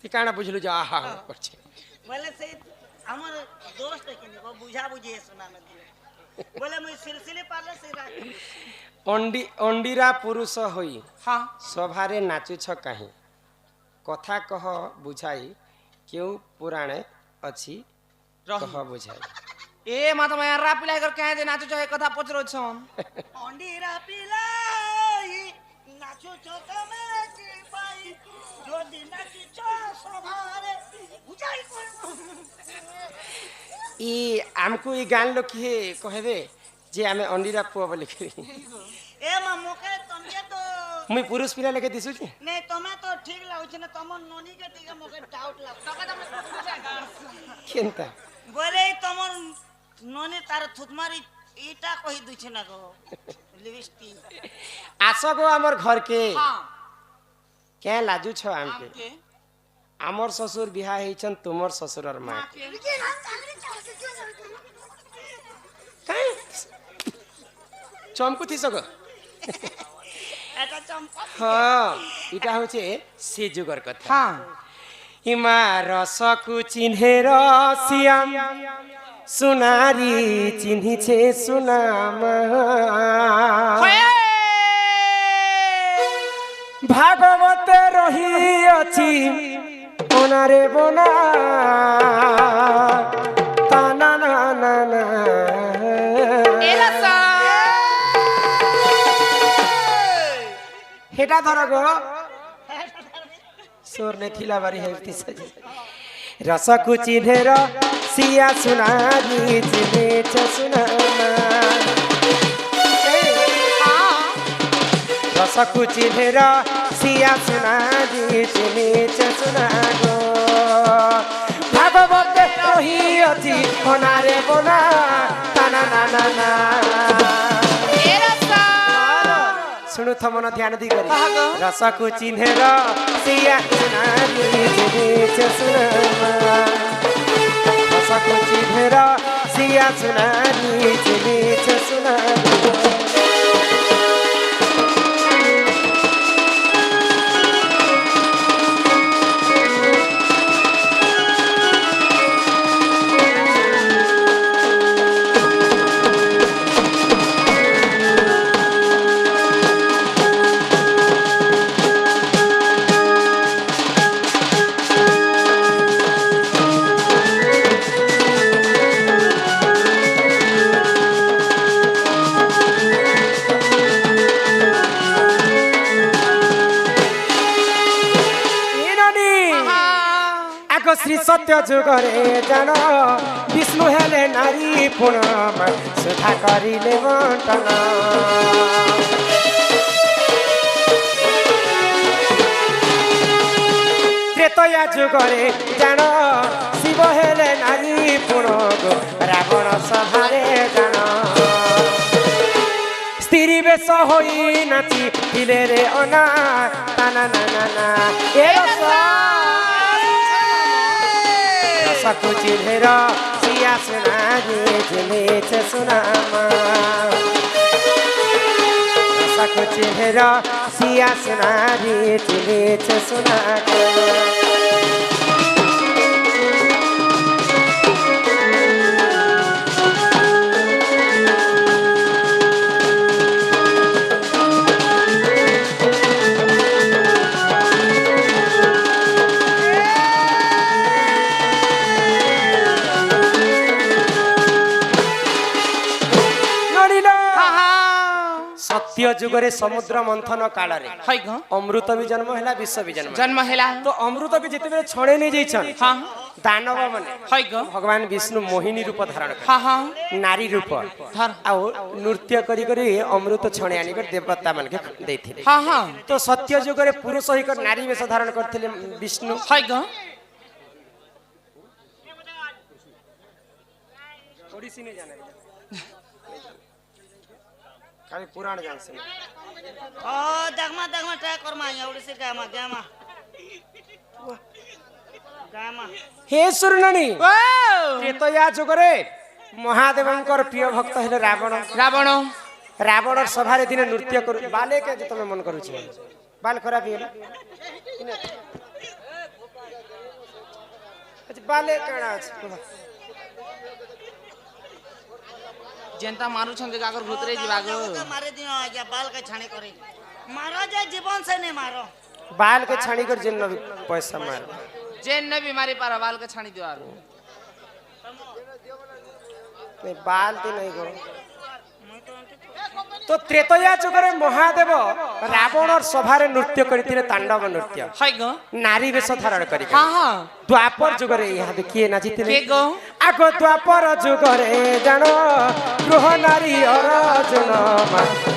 ती काना बुझलु जा आहा करछे बोले से हमर दोस्त के को बुझा बुझे सुना में दिले बोले मैं सिलसिले पाले से अंडी अंडीरा पुरुष होई हाँ सभारे नाचु छ काहे कथा कह बुझाई क्यों पुराणे अछि कह बुझाई ए मा त मैं रापिला कर कहे जे नाचो छ कथा पचरो छन अंडीरा पिलाई नाचो चोकमे की बाई जो दिन नाची छ सभारे बुझाई कोन ई हमको ई गान लोग की कहबे जे हमें अंडीरा पुआ बोले करी ए मा मोके तमके तो मुई पुरुष पिला लेके दिसु छी नहीं तमे तो ठीक लागु छ न तम नोनी के टिके मोके डाउट लाग तका तमे बुझा गास केनता बोले तमर नोनी तार थुतमारी ईटा कहि दुछ न गो लिपस्टिक आस गो हमर घर के हां क्या लाजू छ हमके के हमर ससुर बिहा हेछन तुमर ससुर और मां काहे चमकु थी सगो एटा चंपा हाँ इटा होचे से जुगर कथा हां हिमा रसकु चिन्हेर सियाम सुनारी चिन्हि छे सुनाम भागवत रही अछि ओनारे बोना ताना ना ना ना एलासा हेटा धर गो सोर ने थिला बारी हेती सजे रसकु चिन्हेर सिया सुनारी चिन्हे छ सुनामा रसकु चिन्हेर सिया सुनारी चिन्हे छ सुनागो भागवत रही अछि कोनारे बोना ताना ना ना ना एलासा सुनु थमन ध्यान दी करी रसकु चिन्हेर सिया सुनारी चिन्हे छ सुनामा रसकु चिन्हेर सिया सुनारी चिन्हे छ सुनामा आग श्री सत्य जुगरे जान विष्णु हेले नारी पुण सुधा करिले बंटन त्रेतया जुगरे जान शिव हेले नारी पुण रावण सभारे जान स्त्री बेश होई नाची दिले रे अना ताना ना ना ना ए रसकु चिल्हेर सिया सुना रे जिले छे सुनामा रसकु चिल्हेर सिया सुना रे जिले छे सुना सत्य जुगरे समुद्र मंथन काल रे हाय ग अमृत भी जन्म हैला विश्व भी जन्म हैला तो अमृत भी जेते छड़े नहीं जाइछन हां दानव माने हाय ग भगवान विष्णु मोहिनी रूप धारण कर हां हां नारी रूप धर आ नृत्य करी करी अमृत छड़े आनी कर देवता मन के देथिले हां हां तो सत्य जुगरे पुरुष ही कर नारी वेश धारण करथिले विष्णु हाय ग थोड़ी सी नहीं जाने खाली पुराण जान से दगमा दगमा ट्राय करमा एवढी से गामा गामा गामा हे सुरननी ओ त्रेतया जुगरे महादेवंकर प्रिय भक्त हेले रावण रावण रावण सभा रे दिने नृत्य कर बाले के जे तमे मन करू छी बाल खराब हेला अच्छा बाले कणा अछि जेंता मारू छंदे गागर भूतरे जी बागो मारे दिनो आ गया बाल का छाने करे मारो जे जीवन से नहीं मारो बाल के छानी कर जिन पैसा मार जेन न बीमारी पारा बाल के छानी दियो नहीं बाल ते नहीं करो तो त्रेतया जुगरे महादेव रावण और सभा रे नृत्य करथिले तांडव नृत्य हाय ग नारी वेश धारण करी हां हां द्वापर जुगरे यहाँ देखिए नाचिथिले के गो आगो द्वापर जुगरे जानो गृह नारी अर्जुन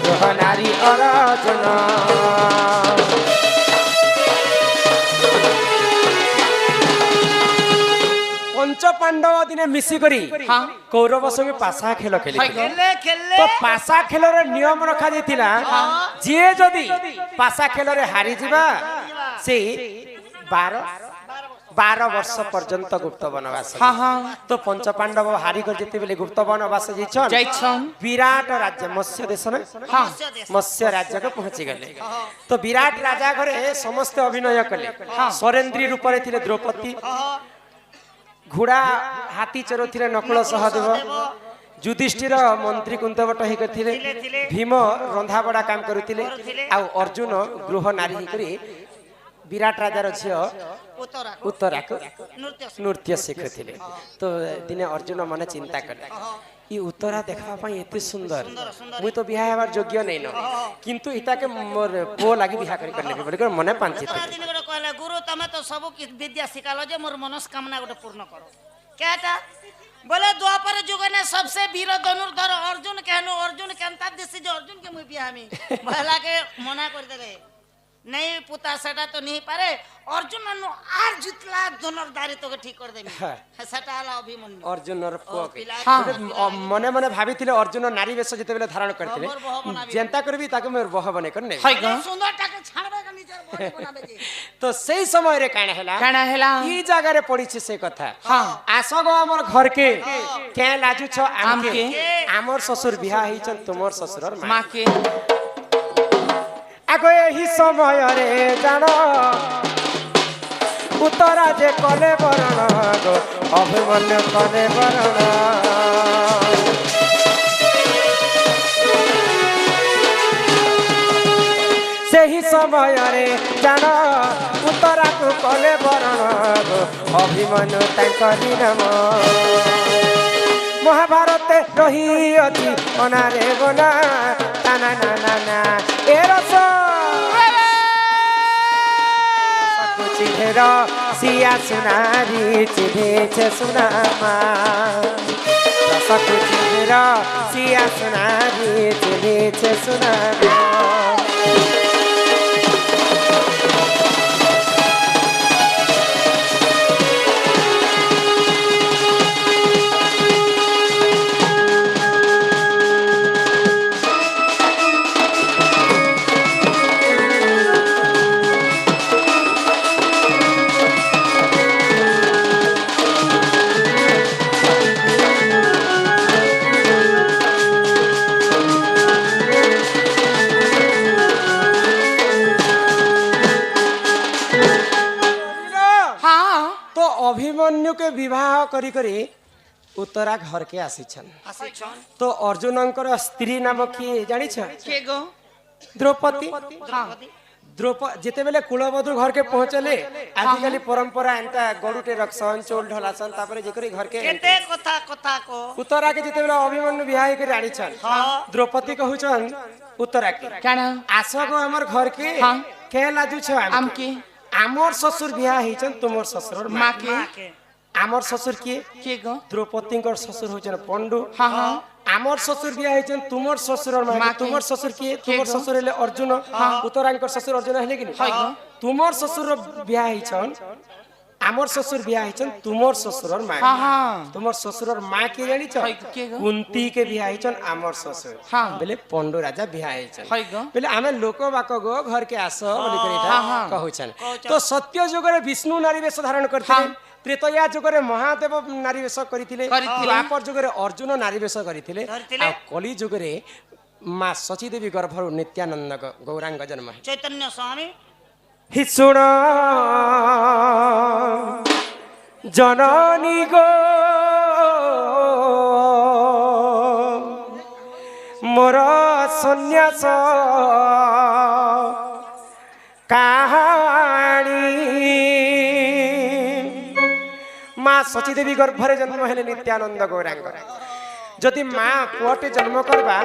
गृह नारी अर्जुन पंच पांडव दिने मिसी करी हां कौरव संगे पासा खेल खेली हाय ग खेले खेले तो पासा खेल रे नियम रखा जाइतिला जे जदी पासा खेल रे हारी जिबा से 12 वर्ष पर्यंत गुप्त वनवास हां हां तो पंच पांडव हारी कर जेते बेले गुप्त वनवास जइछन जाइछन विराट राज्य मत्स्य देश ने हां मत्स्य राज्य को पहुंची गले तो विराट राजा घरे समस्त अभिनय कले सरेंद्री रूप रे थिले द्रौपदी घोड़ा हाथी चरोथिले नकुल सहदेव युधिष्ठिर मंत्री कुंतवट ही करथिले भीम रंधा बड़ा काम करुथिले आ अर्जुन गृह नारी ही करी विराट राजा रो झियो उत्तरा को नृत्य शिखुथिले तो दिने अर्जुन मने चिंता करले ई उत्तरा देखबा पई एते सुंदर मुई तो बियाह हेबार योग्य नै न किंतु इता के मोर पो लागि बियाह करी करले बोले कर मने पांचित दिन गोटे कहले गुरु तमे तो सब की विद्या सिखालो जे मोर मनस्कामना गोटे पूर्ण करो केटा बोले द्वापर जुग ने सबसे वीर धनुर्धर अर्जुन कहनो अर्जुन केनता दिसि जे अर्जुन के मुई बियाह में भला के मना कर देले नहीं पुता सेटा तो नहीं पारे अर्जुन नो आर जितला धनुर्धारी तो के ठीक कर देबी सेटा हला अभिमन्यु अर्जुन र पो के मने मने भाबिथिले अर्जुन नारी वेश जेते बेले धारण करथिले जेंता करबी ताके मोर बह बने करने सुंदर टाके छाड़बे के निजर बॉडी बनाबे जे तो सही समय रे काना हैला ई जगह रे पड़ी से कथा हां आसो गो हमर घर के के लाजू छ आम के हमर ससुर बियाह ही छन तुमर ससुरर मां के आगो एही समय रे जानो उत्तरा जे कले बरण गो अभिमन्यु कले बरण सेही समय रे जानो उत्तरा को कले बरण गो अभिमन्यु तांकरी नाम महाभारत रही अछि अनारे गोना ताना ना ना ना ए रस রসকু চিধের সিয়া সুনারি চিধেছে সুনামা রসকু চিধের সিয়া সুনারি চিধেছে সুনামা हाँ तो अभिमन्यु के विवाह करी करी उत्तरा घर के आसीछन ଆସିଛନ୍ तो अर्जुनंकर स्त्री नाम किए जानिछ के गो द्रौपदी ଦ୍ରୌପଦୀ द्रौपदी जिते बेले कुलवधु घर के पहुंचले आजिकली परंपरा एंता गरुटे रखसन चोल ढलासन तापरे जेकरी घर के କେତେ କଥା କଥା को उत्तरा के जिते बेले अभिमन्यु विवाह के आनिछन द्रौपदी कहउछन उत्तरा के काना आसगो हमर घर के हाँ। के लाजु छ आम के आमर ससुर विवाह हिचन तुमर ससुर माँ के ମାକେ आमर ससुर के के गो द्रौपदी ससुर होचन पंडु हाँ हाँ आमर ससुर बिया होचन तुमर ससुर और माँ माँ के। तुमर ससुर के तुमर गो? ससुर हेले अर्जुन उत्तरांकर ससुर अर्जुन हेले कि हाय गो। तुमर ससुर बिया हिचन आमर ससुर बिया हिचन तुमर ससुर और माँ हाँ हाँ तुमर ससुर और माँ के जानी छ हाय गो, के गो? कुंती के बिया हिचन आमर ससुर हाँ। बेले पंडु राजा बिया हिचन हाय गो। बेले आमे लोक बाक गो घर के आस बोली करी हाँ, हाँ। कहउछन तो सत्य जुगरे विष्णु नारी वेश धारण करथिले हाँ। त्रेतया जुगरे महादेव नारी वेश करिथिले करिथिले। द्वापर जुगरे अर्जुन नारी वेश करिथिले धरिथिले। आ कली जुगरे मां सची देवी गर्भरु नित्यानंद गौरांग जन्म है ଚୈତନ୍ୟ ସ୍ୱାମୀ हि सुण जननी गो मोर सन्यास कहानी माँ सची देवी गर्भरे जन्म हेले नित्यानंद गौरांग जदि माँ पुअटे जन्म करबा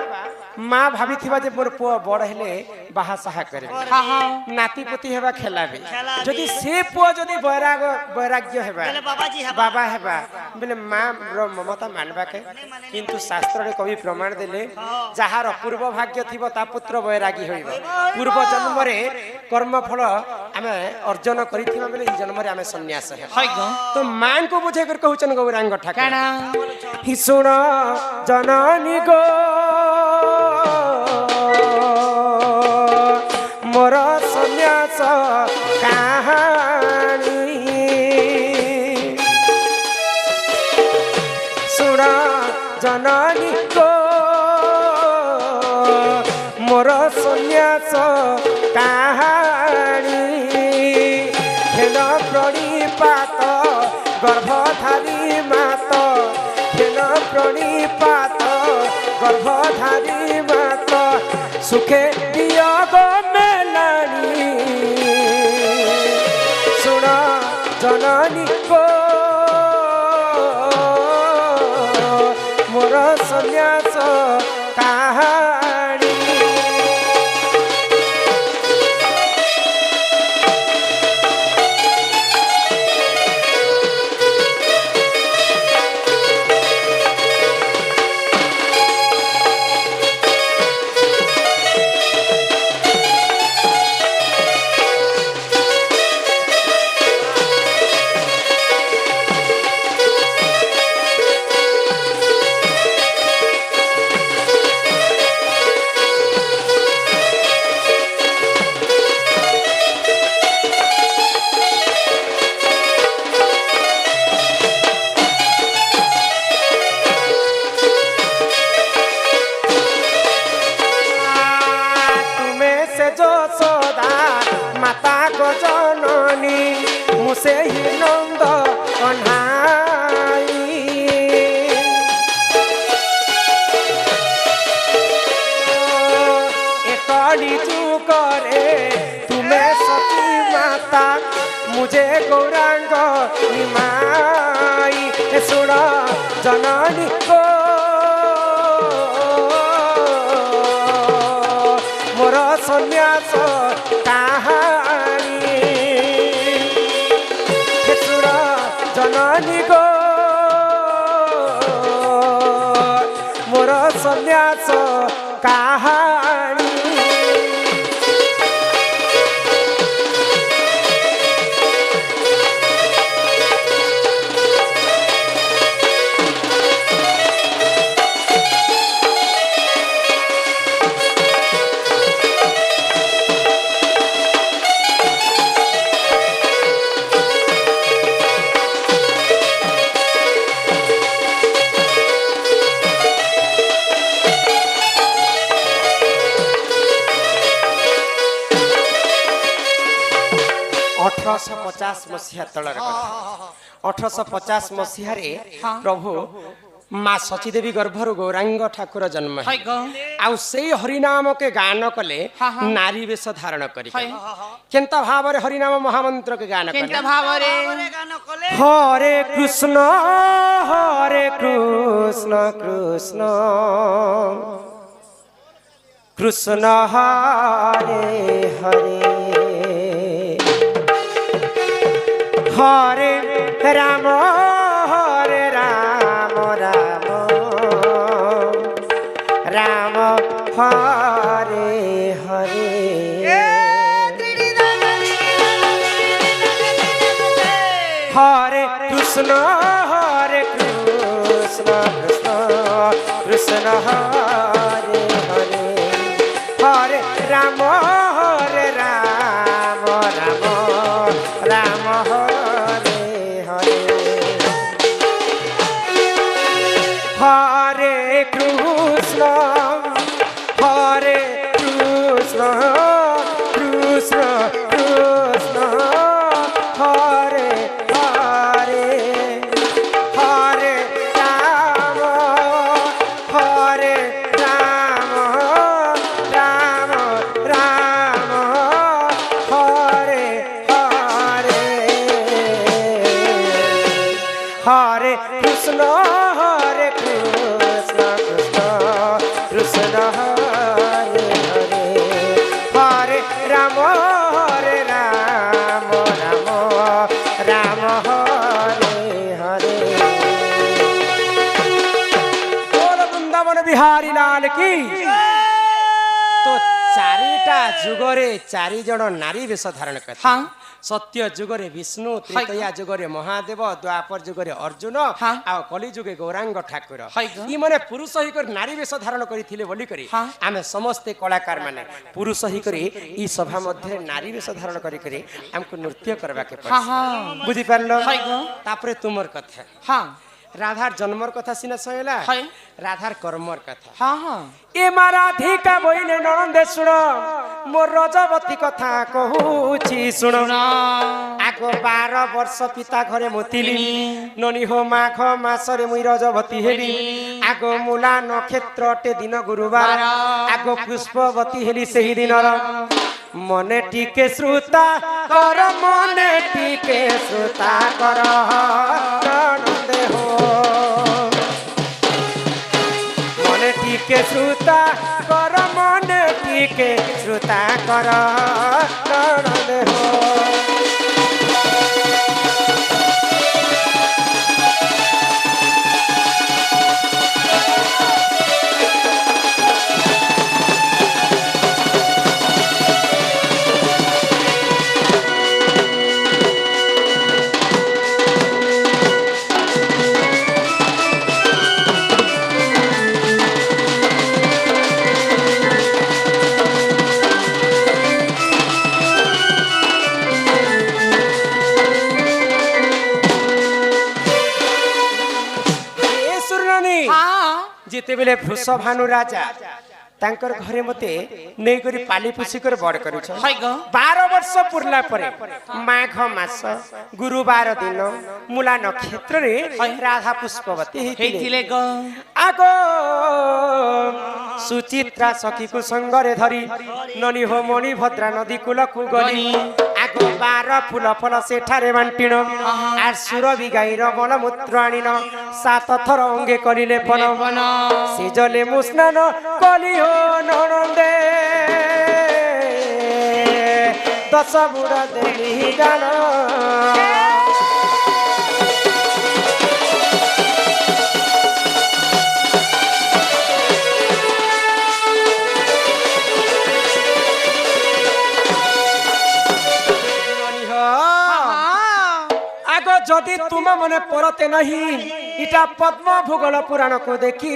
माँ भाभी जे मोर पुआ बड़ हेले बाहा साहा करे हाँ हाँ नातीपोती हेबा खेलाबे खेलाबे। जदि से पुआ जदि वैराग्य हेबा ବେଲେ ବାବାଜୀ ହେବା बाबा हेबा बेले माँ रो ममता मानबा के किंतु शास्त्र रे कवि प्रमाण देले जहार पूर्व भाग्य थिबो ता पुत्र वैरागी होइबो पूर्व जन्म रे कर्म फल आमे अर्जन करिथिबा बेले ई जन्म रे आमे सन्यास हे हाय गो तो मां को बुझे कर कहउचन गौरांग ठाकुर काना हि सुण जननी गो मोर सन्यास कहानी सुण जननी गो मोर सन्यास कहानी खेल प्रणिपात गर्भधारी मात खेल प्रणिपात गर्भधारी मात सुखे वियोग मेलानी सुण जननी को मोर सन्यास कहानी से ही नंद कन्हाई एकड़ी तू करे तुम्हें सती माता मुझे गौरांग निमाई सुन जननी को मोर सन्यास कहानी सन्यास कहानी अठरश 50 मसीहा तलर 1850 मसीह प्रभु माँ सचीदेवी गर्भर गौरांग ठाकुर जन्म है गो आउ से हरिनाम के गान कले नारी वेश धारण करी केनता भाव रे हरिनाम महामंत्र के गान केनता कले भाव रे हरे कृष्ण कृष्ण कृष्ण हरे हरे हरे राम राम राम हरे हरे हरे कृष्ण कृष्ण कृष्ण हरे हरे हरे राम राम राम हरे हरे हरे कृष्ण कृष्ण कृष्ण हरे हरे हरे राम राम राम हरे हरे हरे कृष्ण कृष्ण कृष्ण हरे हरे हरे राम राम राम हरे हरे बोल वृंदावन बिहारी लाल की तो चारिटा जुगरे चारि जन नारी वेश धारण करते हाँ सत्य जुगरे विष्णु त्रेतया जुगरे महादेव द्वापर जुगरे अर्जुन हाँ। आ कली जुगे गौरांग ठाकुर हाय गो। ई माने पुरुष ही कर नारी वेश धारण करिथिले बोली करी हाँ। आमे समस्त कलाकार माने पुरुष ही करी ई सभा मध्ये नारी वेश धारण करी करी हमको नृत्य करबा के हाँ पड़े हाँ बुझी पारलो हाय गो। तापरे तुमर कथा हाँ राधार जन्मर कथा सिना सहेला हाय राधार कर्मर कथा हाँ हाँ ए माराधिका बोइले ननंदे सुन मोर रजवती कथा कहूची सुन आगो 12 वर्ष पिता घरे मोतिली ननी हो माघ मासरे मुई रजवती हेली आगो मूला नक्षत्र अटे दिन गुरुवार आगो पुष्पवती हेली सेही दिनर मने टीके श्रुता कर मने टीके श्रुता कर ननंदे हो मने टीके श्रुता कर मने टीके श्रुता कर ननंदे हो जिते बेले वृषभानु राजा तांकर घरे मते नै करी पाली पुसी कर बड़ करू छ हाय गो 12 वर्ष पुरला परे माघ मास गुरुवार दिन मूला नक्षत्र रे राधा पुष्पवती हेतिले गो आगो सुचित्रा सखी को संगरे धरी ननी हो मणि भद्रा नदी कुल कु गली आगो 12 फूल फल सेठारे बांटिन आर सुरबी गाईर बल मूत्र आनिन 7 थर अंगे करिले पन से जले मुस्नान कली हो ननंदे 10 बुढ़ा देली गान आगो जदि तुम मने परते नहीं इटा पद्म भूगोल पुराण को देखी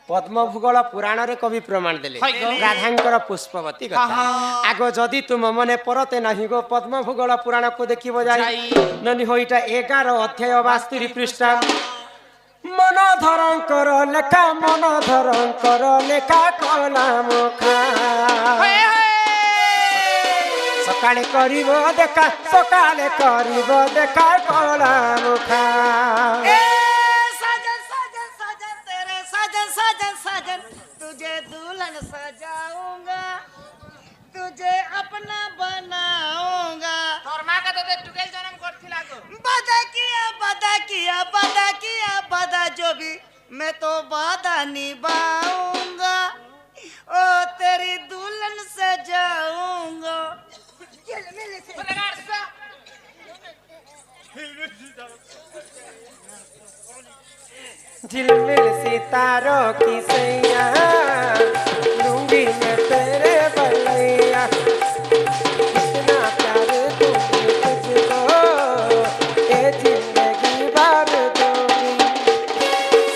पद्म भूगोल पुराण रे कवि प्रमाण देले हाय गो। राधांकर पुष्पवती कथा आगो जदि तुम मने परते नहीं गो पद्म भूगोल पुराण को देखिबो जाई ननि होइटा 11 अध्याय 72 पृष्ठ मनोधरंकर लेखा कला मुखा सकाळे करिबो देखा सकाळे करिबो देखा कला मुखा साजन साजन साजन तेरे साजन साजन साजन तुझे दुल्हन सजाऊंगा तुझे अपना बनाऊंगा তোর মা কত টুকেল জন্ম করছিল গো बदा किया बदा जो भी मैं तो वादा निभाऊंगा ओ तेरी दुल्हन सजाऊंगा झिलमिल सितारों की सैया लूंगी मैं तेरे बलैया कितना प्यार दूंगी तुझको ये जिंदगी भर दूंगी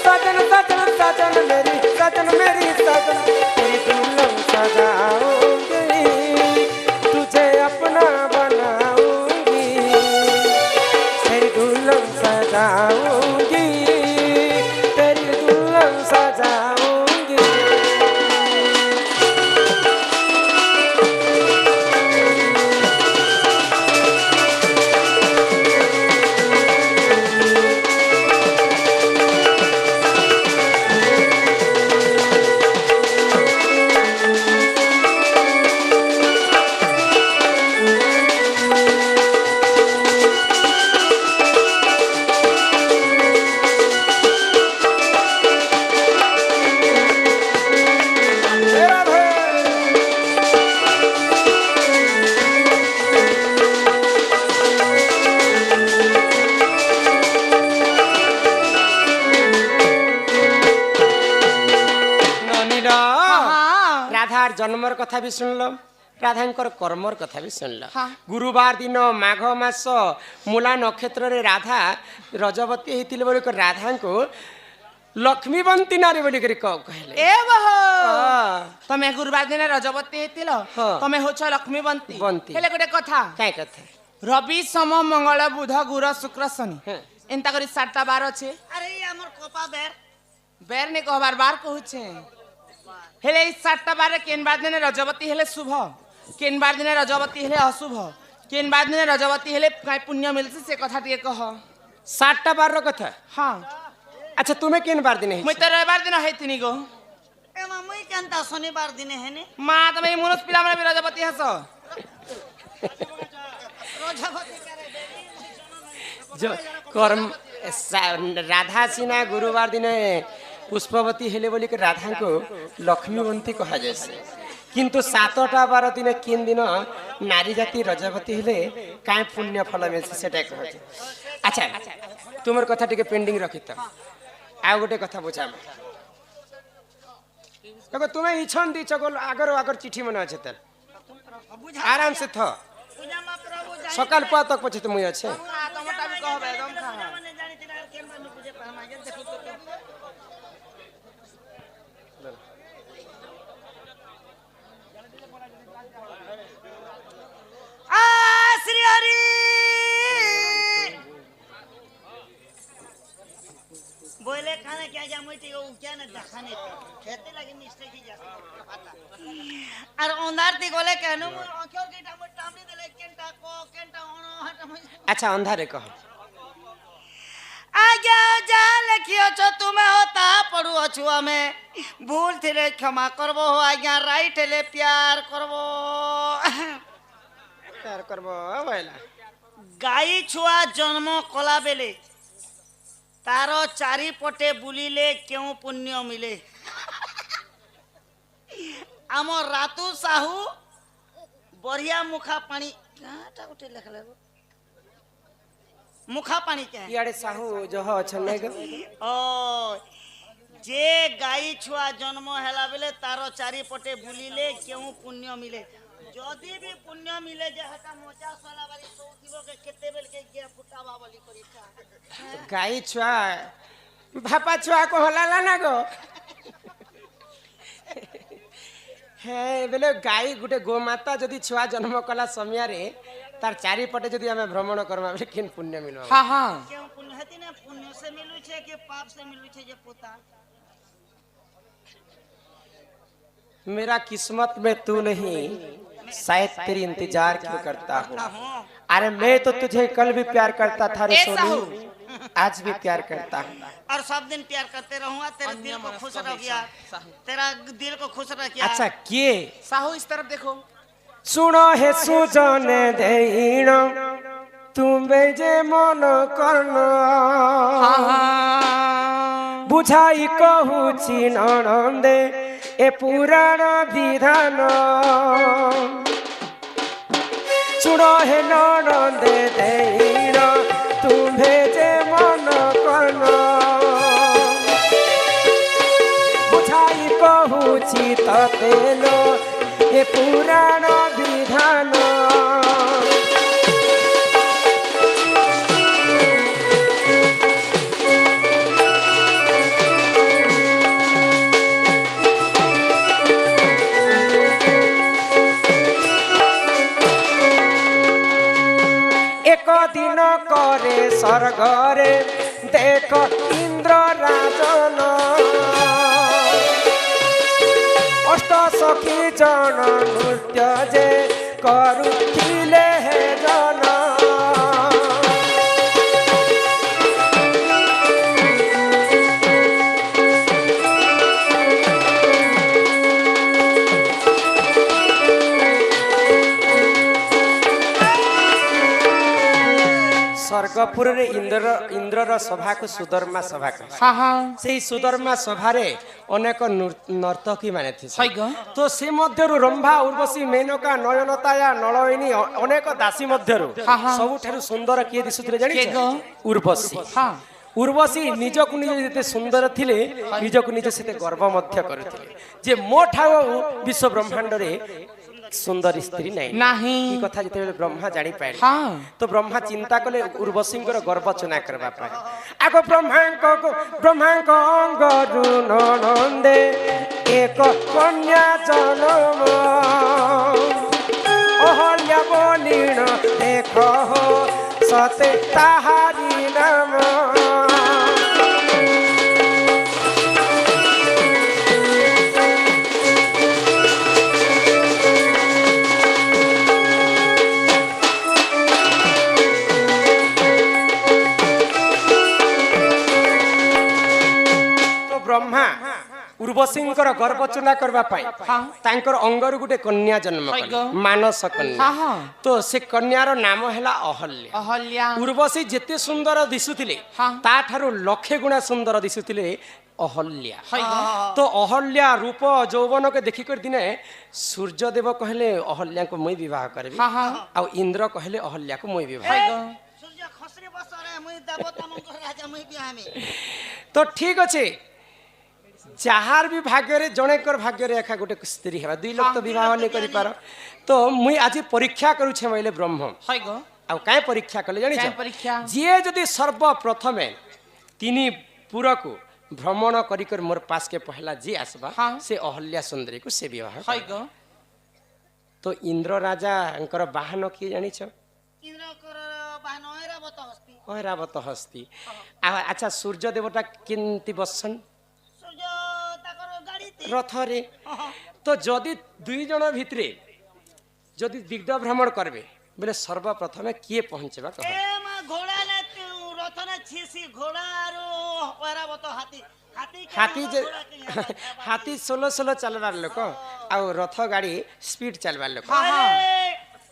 सजन सजन सजन मेरी सजन तेरी दुल्हन सजाऊंगी तुझे अपना बनाऊंगी तेरी दुल्हन सजाऊंगी तेरी दुल्हन सजाऊंगी मेरा भाई ननीरा राधार जन्मर कथा भी सुनल राधांकर कर्मर कथा भी सुनल हाँ। गुरुवार दिन माघ मास मूला नक्षत्र रे राधा रजवती होती बोल राधा को लक्ष्मीवंती नारी बोल कहले ए बहो हाँ। तमे गुरुवार दिन रजवती हेतिल हाँ। तमे होछ लक्ष्मीवंती बंती। हेले गोटे कथा काय कथा रवि सोम मंगल बुध गुरु शुक्र शनि हाँ। एंता करी 7टा बार अछि अरे ये हमर कोपा बेर बेर ने कहबार बार कहूछे हेले ई 7टा बार केन बार दिन रजवती हेले शुभ केन बार दिन रजवती हेले अशुभ केन बार दिन रजवती हेले काय पुण्य मिलছে से कथा टिके कह 7टा बार कथा हां अच्छा तुम्हें केन बार दिन मुई तो रविवार दिन हेतिनी गो ए मुई केनता शनिवार दिने हेने मा तमे ई मुनुस पिला माने रजवती हस रोजवती करे जो कर्म राधा सिन्हा गुरुवार दिन पुष्पवती हेले बोली कि राधा को लक्ष्मीवंती कहा जाए किंतु 7टा बार दिन किन दिन नारी जाति रजवती हेले काय पुण्य फल मिलছে সেটা कहছে अच्छा तुमर कथा टिके पेंडिंग रखी त आ गोटे कथा बुझाम देखो तुम्हें इछन दी चगल आगर आगर चिट्ठी मन আছে त आराम से थ पूजा मा प्रभु जाई सकाल पा तक पछे तुम আছে तमटा भी कहबे एकदम खा माने जानी तिना केन बनु पूजे परमा जे देखु तो आ श्री हरि बोले खाने क्या जा मुई वो क्या न दखाने खेती लगी मिस्टेक ही जा और ओंदार ती गोले कहनु मु आंखों की टामड़ी देले केनटा ओनो हट मुई अच्छा अंधारे कह आज्ञा जा लिखियो छो तुम्हें होता पड़ू अछु हमें भूल थिले क्षमा करबो हो आज्ञा राइट ले प्यार करबो प्यार करबो बैला गाई छुआ जन्म कला बेले तारो चारिपटे बुलिले क्यों पुण्य मिले आम रातू साहू बढ़िया मुखा पानी काटा उठे लिखले मुखा पानी क्या है इयाड़े साहू जह अछन नै ग ओ जे गाई छुआ जन्म हेला बेले तारो चारिपटे बुलिले क्यों पुण्य मिले जदी भी पुण्य मिले जे हता मोचा सोला वाली सोथिबो के केते बेल ଗାଈ ଛୁଆ ବାପା ଛୁଆ କହଲା ନା ଗो ହେ ବେଲେ ଗାଈ ଗୋଟେ ଗୋମାତା ଯଦି ଛୁଆ ଜନ୍ମ କଲା ସମୟରେ ତାର ଚାରିପଟେ ଯଦି ଆମେ ଭ୍ରମଣ କରମା ବେଲେ କେନ୍ ପୁଣ୍ୟ ମିଳିବ हाँ हाँ क्यों पुण्य हती ना पुण्य से मिलू छे कि पाप से मिलू छे जे पोता मेरा किस्मत में तू नहीं शायद तेरी इंतजार क्यों करता हूँ अरे मैं तो तुझे कल भी प्यार करता था रे ऐसा हो। सोनी आज भी प्यार करता हूँ और सब दिन प्यार करते रहूंगा तेरे दिल को खुश रखिया तेरा दिल को खुश रखिया अच्छा किए साहू इस तरफ देखो सुनो हे सुजन देण तुम्बे जे मन कर्ण हाँ हाँ बुझाई कहूची ननंदे ए पुराण विधान सुनो हे ननंदे देण तुम्बे जे मन कर्ण बुझाई कहूची ततेलो ए पुराण विधान एक दिन करे स्वर्गरे देख इंद्र राजन अष्ट सखी जन नृत्य जे करुथिले हे जन स्वर्गपुर रे इंद्रर सभा को सुधर्मा सभा कहे हाँ हाँ सेही सुधर्मा सभारे अनेक नर्तकी माने थी सही गो तो से मध्यरु रंभा उर्वशी मेनका नयनताया नलयिनी अनेक दासी मध्यरु हाँ, हाँ। सबुठारु सुंदर किए दिसुथिले जानि किए गो? उर्वशी हाँ उर्वशी निजकु निज जेते सुंदर थिले निजकु निज सेते गर्व मध्य करुथिले जे मो ठाउ विश्व ब्रह्मांड रे सुंदर स्त्री नहीं नहीं ई कथा जेते ब्रह्मा जानि पाइले हाँ तो ब्रह्मा चिंता कले उर्वशींकर गर्भ चुना करबा पाए आगो ब्रह्मांक अंगरु ननंदे एक कन्या जन्म अहल्या बलिण देख हो सते ताहारी नाम ब्रह्मा उर्वशींकर गर्भ चुना करबा पाई तांकर अंगरु गुटे कन्या जन्म सही कले गो। मानस कन्या हाँ हाँ तो से कन्यार नाम हैला अहल्या अहल्या उर्वशी जेते सुंदर दिसुथिले हाँ। ता ठारू लक्षे गुणा सुंदर दिसुथिले अहल्या सही गो तो अहल्या रूप यौवन के देखि कर दिने सूर्यदेव कहले अहल्या को मुई विवाह करबी हाँ हाँ आ इंद्र कहले अहल्या को मुई विवाह सही गो सूर्य खसरे बसरे मुई देवता मन कर राजा मुई बियाह में तो ठीक अच्छे जहार भी भाग्य रे जणे कर भाग्य रे एका गोटे स्त्री हेबा दुई लोग तो विवाह नहीं करि पार तो मुई आज परीक्षा करू छे मैले ब्रह्म सही गो आ काय परीक्षा कले जानि काय छ परीक्षा जे जदि सर्वप्रथमे तिनी पुरा को भ्रमण करी कर मोर पास के पहला जे आसबा हाँ। से अहल्या सुंदरी को से विवाह सही गो तो इंद्र राजा अंकर वाहन की जानि छ इंद्र कर बाहन ऐरावत हस्ती ऐरावत हस्ती अच्छा सूर्य देवता किंति बसन सूर्य ताकर गाड़ी ती रथरे तो जदि दुई जन भितरे जदि दिग्ध भ्रमण करबे बोले सर्वप्रथमे किए पहुंचबा कह ए मा घोड़ा ने रथ ने छीसी घोड़ा आरो ऐरावत हाथी हाथी के हाथी जे घोड़ा के यहाँ बात हाथी 16 चलबार लोक आ रथ गाड़ी स्पीड चलबार लोक अरे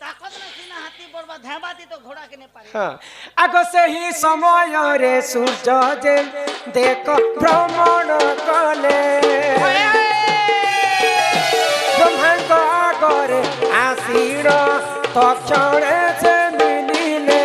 ताकत ने सीना हाथी बरबा धेबाती तो घोड़ा के ने पारी हाँ आगो से ही समय रे सूर्य जे देख भ्रमण कले ब्रह्मांड आगरे आसीण तक्षणे से मिलिले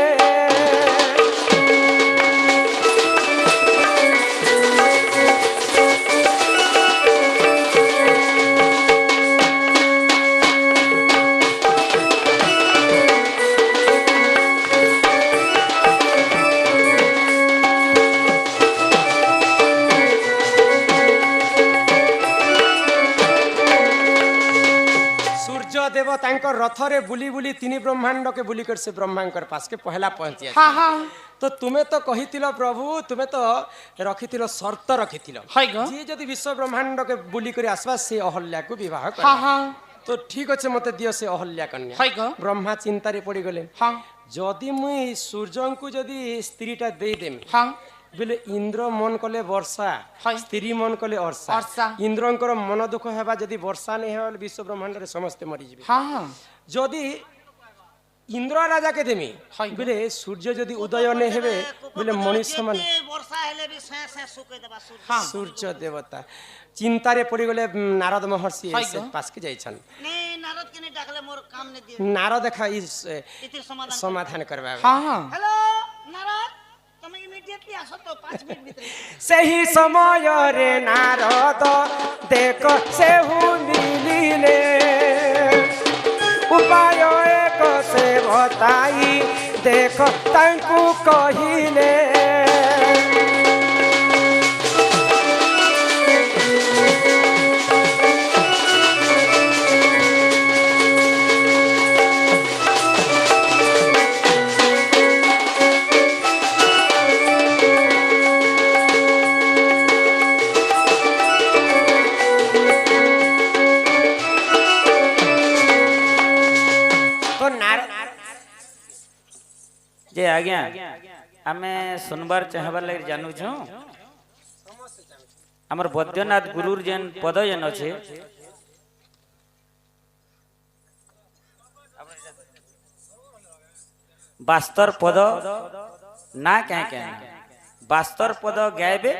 तांकर रथरे बुली बुली तीन ब्रह्मांड के बुली कर से ब्रह्मांकर पास के पहला पहुंची हाँ हाँ तो तुम्हें तो कहिथिलो प्रभु तुम्हें तो रखिथिलो शर्त रखिथिलो हाय गो जी जदि विश्व ब्रह्मांड के बुली कर आसबा से अहल्या को विवाह कर हाँ हाँ तो ठीक अच्छे मते दियो से अहल्या कन्या हाय गो ब्रह्मा चिंता रे पड़ी गले हाँ जदि मुई सूर्य को जदि स्त्रीटा दे देमी हाँ बोले इंद्र मन कले वर्षा हाय। स्त्री मन कले वर्षा। वर्षा इंद्रंकर मन दुख हेबा जदि वर्षा नहीं हेबा विश्व ब्रह्मांड रे समस्त मरि जिवे हाँ हाँ जदि इंद्र राजा के देमी हाय। बोले सूर्य जदि उदय नहीं हेबे बोले मनुष्य मन वर्षा हेले भी से सुके देबा सूर्य हाँ सूर्य देवता चिंता रे पड़ी गले नारद महर्षि हाय से गो। पास के जाइछन नहीं नारद के नहीं डाकले मोर काम ने दिए नारद खा इस इति समाधान समाधान करबा हाँ हाँ हेलो नारद तुम इमीडिएटली आसो तो 5 मिनट भीतर सही समय रे नारद देख सेहु मिलिले उपाय एक से बताई देख तांकु कहिले तो नारद जे आज्ञा आमे सुनबार चाहबार लगे जानू छो हमर बद्रीनाथ गुरुर जेन पद जेन अछि बास्तर पद ना क्या क्या बास्तर पद गायबे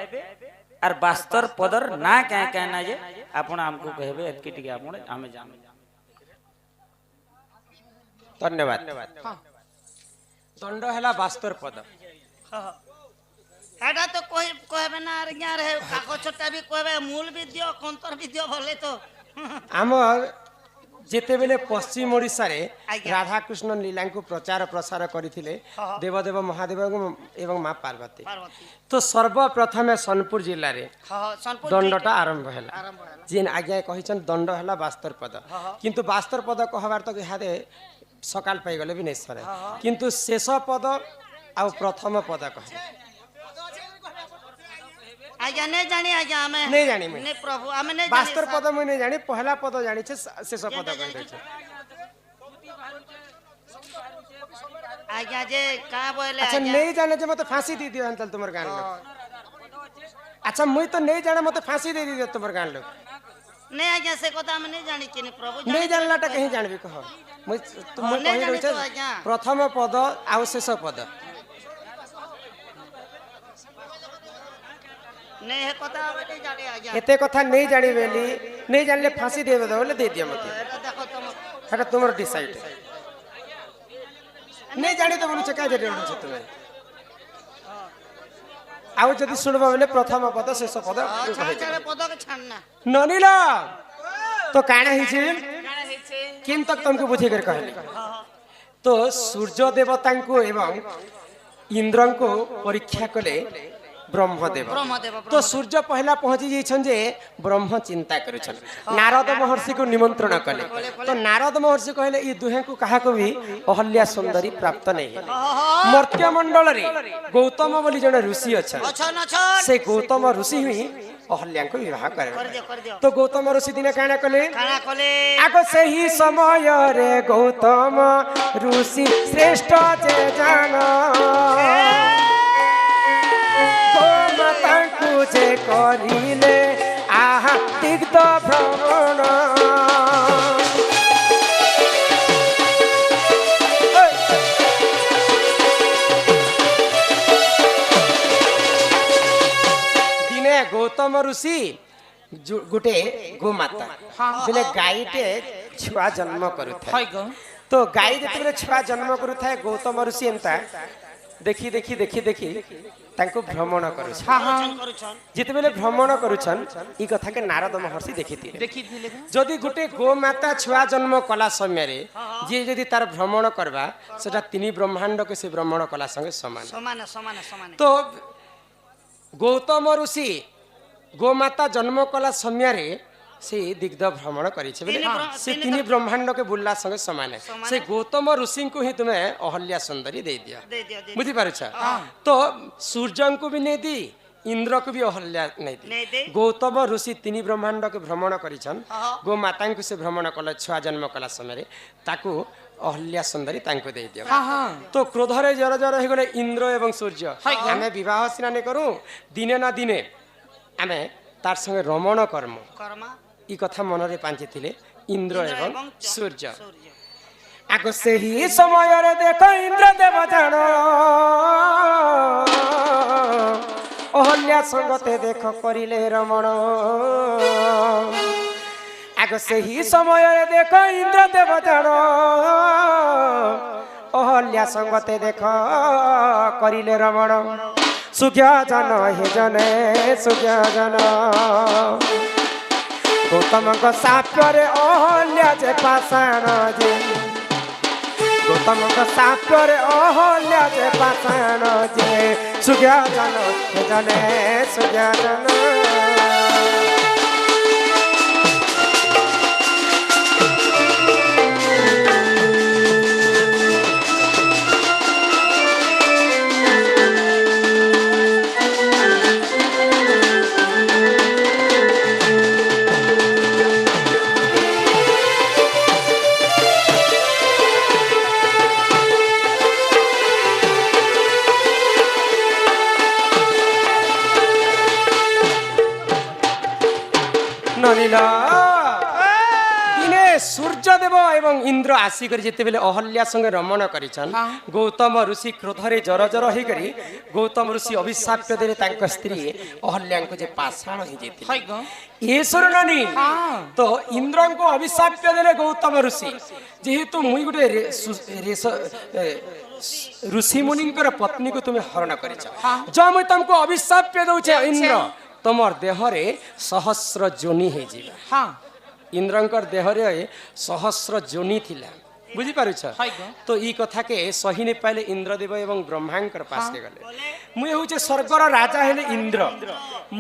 और बास्तर पदर ना क्या क्या ना जे आपण हमको कहबे एतकी टिके आपण हमें जानो धन्यवाद दंड हैला बास्तर पद एटा तो कोई कहबे ना रे ज्ञा रहे कागज छटा भी कहबे मूल भी दियो कंतर भी दियो भले तो आमर जेते बेले पश्चिम ओडिशा रे आज्ञा। राधा कृष्ण लीला को प्रचार प्रसार करथिले देवदेव महादेव एवं मां पार्वती पार्वती तो सर्वप्रथमे सोनपुर जिल्ला रे हां सोनपुर दंडटा आरंभ हैला आरंभ होला जेन आज्ञा कहिछन दंड हैला बास्तर पद किंतु बास्तर पद कहबार तो इहादे सकाल पाई गले भी नहीं सरे किंतु शेष पद आ प्रथम पद कह आज्ञा नहीं जानी आज्ञा हमें नहीं जानी मैं नहीं प्रभु हमें नहीं बास्तर जानी पद मुई नहीं जानी पहला पद जानी छे शेष पद कह दे छे आज्ञा जे का बोले अच्छा आज्ञा नहीं जाने जे मते फांसी दे दियो अंतल तुमर गान लोग अच्छा मुई तो नहीं जाने मते फांसी दे दियो तुमर गान लोग नहीं आज्ञा से কথা আমি नहीं जानी कि प्रभु नहीं जानलाटा कहीं जानबी कह मुई तुम नहीं कहि जानी रहछ तो आज्ञा। प्रथम पद आ शेष पद नहीं है কথা আমি नहीं जानी आज्ञा एते कथा नहीं जानी बेली नहीं जानले फांसी देबे दो बोले दे दियो मते এটা देखो तुम এটা তোমার ডিসাইড नहीं जानी तो बोलू का दे रहछ तुम्हें आउ जदि सुनबा बोले प्रथम पद शेष पद छाड़ छाड़ पद के छाड़ना ननिला तो काना हिचे काଣା ହେଇଛେ किन तक तुमको बुझे कर कहले तो सूर्य देवता को एवं इंद्र को परीक्षा कले ब्रह्मदेव ब्रह्मदेव तो सूर्य पहला पहुंची जाइछन जे ब्रह्म चिंता करुछन नारद महर्षि को निमंत्रण कले तो नारद महर्षि कहले ई दुहे को कहा को भी अहल्या सुंदरी प्राप्त नहीं है मर्त्य मंडल रे गौतम बोली जने ऋषि अछन अच्छा न छाड़ से गौतम ऋषि ही अहल्या को विवाह कर करे दियो तो गौतम ऋषि दिने काना कले खाना खोले आगो सही समय रे गौतम ऋषि श्रेष्ठ जे जान गोमाता पूजे करिले आहा तीर्थ भ्रमण दिने गौतम ऋषि गोटे गोमाता बोले गाईटे छुआ जन्म करुଥାଏ हाय गो तो गाई जेतेबेले छुआ जन्म करुଥାଏ गौतम ऋषि एंता देखी देखी देखी देखी तांको भ्रमण करुछ हाँ हाँ करूछन जेतेबेले भ्रमण करुछन ई कथा के नारद महर्षि देखिथिले ଦେଖିଥିଲେ ତ? जदि गोटे गोमाता छुआ जन्म कला समय रे जे जदि तार भ्रमण करबा सेटा तीन ब्रह्मांड के से भ्रमण कला संगे समान समान समान समान तो गौतम ऋषि गोमाता जन्म कला समय रे से दिग्ध भ्रमण करिछे बोले तीन ब्रह्म- से तीन तीन ब्रह्मांड के बुल्ला संगे समान है समान से है। गौतम ऋषि को ही तुम्हें अहल्या सुंदरी दे दिया दे दियो दे बुझी पारुछ तो सूर्य को भी नहीं दी इंद्र को भी अहल्या नहीं नहीं दी दे। गौतम ऋषि तीन ब्रह्मांड के भ्रमण करिछन हाँ। गो माता को से भ्रमण कला छुआ जन्म कला समय ताकू अहल्या सुंदरी तांको दे दिया हाँ हाँ तो क्रोधरे जर जर हो गले इंद्र एवं सूर्य हाय गो। आमे विवाह सिना नहीं करूं दिने ना दिने आमे तार संगे रमण कर्म कर्मा ई कथा मन रे पांचे थिले इंद्र इंद्र एवं एवं सूर्य सूर्य आगो से ही समय रे देखो इंद्र देव जान अहल्या संगते देखो करिले रमण आगो से ही समय रे देखो इंद्र देव जान अहल्या संगते देखो करिले रमण सुज्ञ जन हे जने सुज्ञ जन गौतम साप्ୟରେ अहल्या जे पाषाण जे गौतम साप्ୟରେ अहल्या जे पाषाण जे सुज्ञ जन हे जने सुज्ञ जन नलिला दिने सूर्यदेव एवं इंद्र आसिक जेते बेले अहल्या संगे रमण करिछन गौतम ऋषि क्रोधरे जर जर होई करी गौतम ऋषि अभिशाप देले तांक स्त्री अहल्या को जे पाषाण हो जेति हाय गो ईश्वर नानी हाँ। तो इंद्र को अभिशाप देले गौतम ऋषि जेहेतु मुई गुटे ऋषि मुनिंकर पत्नी को तुम्हें हरण करिछ जो मुई तुमको अभिशाप दउछे इंद्र तमर देहरे सहस्र जोनी हे जीवा हाँ इंद्रंकर देहरे सहस्र जोनी थिला बुझी पारुछ हाय गो। तो ई कथा के सही ने पाले इंद्रदेव एवं ब्रह्मांकर पास के गले मुई होचे स्वर्गर राजा हेले इंद्र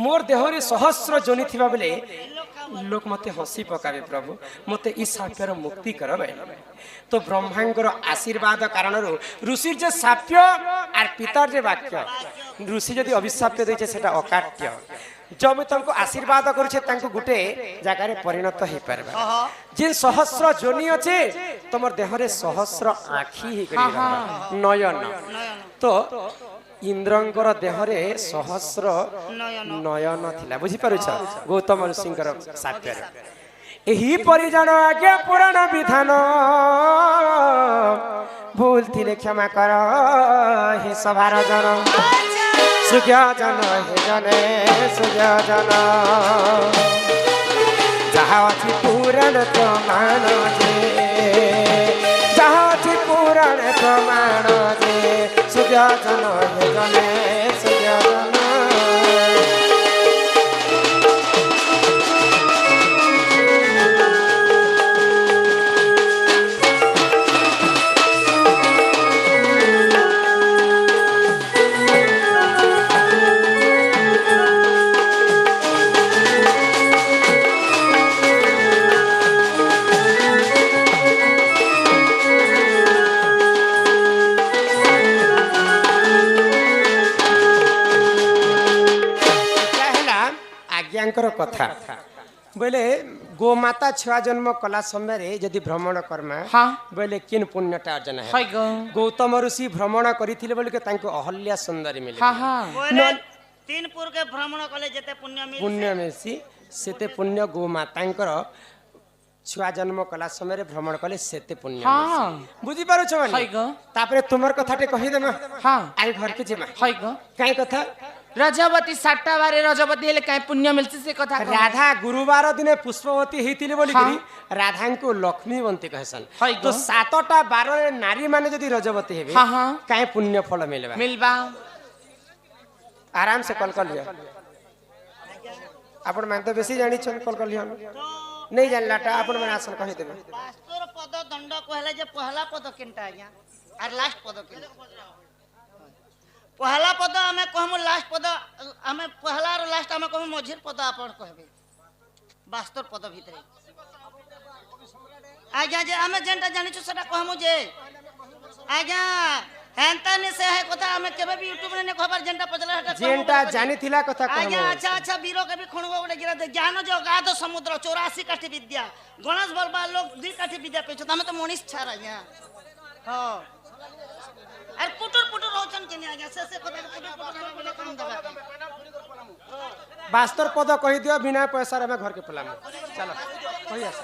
मोर देहरे सहस्र जोनी थिबा बेले लोक मते हसी पकावे प्रभु मते ई साप्यर मुक्ति कर भाई तो ब्रह्मांकर आशीर्वाद कारण ऋषिर जे साप्य आर पितार जे वाक्य ऋषि जदि अभिशाप देछे सेटा अकाट्य जब तुमको आशीर्वाद करुछे तांको गुटे जगह रे परिणत हे परबा जे सहस्र जोनी अछि तमर देहरे सहस्र आखी हे करी नयन तो इंद्रंकर देहरे सहस्र नयन थिला बुझी पारुछ गौतम ऋषिंकर साप्य एही परिजन आज्ञा पुराण विधान भूल थिले क्षमा कर हे सभार जन सुज्ञ जन हे जने सुज्ञ जन जहाँ अछि पुराण प्रमाण जे जहाँ अछि पुराण प्रमाण जे सुज्ञ जन हे जने सुज्ञ जन कथा बोले गोमाता छुआ जन्म कला समय यदि भ्रमण कर्मा हाँ। बोले किन पुण्यटा अर्जन है हाय गो। गौतम ऋषि भ्रमण करथिले बोले के तांको अहल्या सुंदरी मिले हाँ हाँ बोले तीन पुर के भ्रमण कले जेते पुण्य मिल पुण्य मेसी सेते पुण्य गोमातांकर छुआ जन्म कला समय भ्रमण कले सेते पुण्य हाँ। बुझी पारो छ हाय गो। तापरे तुमर कथाटे कहि देमा हाँ आई घर के जेमा हाय गो। काई कथा रजबती सातटा बारे रजबती हेले काई पुण्य मिलछि से कथा कह। राधा गुरुवार दिने पुष्पवती हेतिले बोली हाँ। करी राधा को लक्ष्मीवंती कहसन हाय तो गो। 7टा 12 नारी माने जदी रजवती हेबे हाँ, हाँ। काई पुण्य फल मिलबा मिलबा आराम से कल कर लियो आपण मान तो बेसी जानि छन कल कर लियो नहीं जानलाटा आपण मन आसन कहि देबे पास्तर पद दंड कहले जे पहला पद केनटा आज्ञा आर लास्ट पद केनटा पहला पद हमें कहमु लास्ट पद हमें पहला और लास्ट हमें कहमु मझिर पद आपण कहबे বাস্তর পদ ভিতরে আজ্ঞা যে আমি যেটা জানিছু সেটা কহমু যে আজ্ঞা হেনতা নে সে হে কথা আমি কেবে भी YouTube রে নে খবর যেটা পচলা সেটা যেটা জানিথিলা কথা আজ্ঞা কহমু আচ্ছা আচ্ছা বীর কবি খণুগ গোটে গিরা দে জ্ঞান জগাদ সমুদ্র 84 কাঠি বিদ্যা গণেশ বলবা লোক 2 কাঠি বিদ্যা পেছো তুমি তো মনীষ ছাড় আজ্ঞা হ্যাঁ আর পুটুর পুটুর হচ্ছেন কেনি আজ্ঞা সে কথা পুটুর কাম দেবা বাস্তর পদ কহি দিও বিনা পয়সার আমি ঘর কে পলাম চলো কহি আস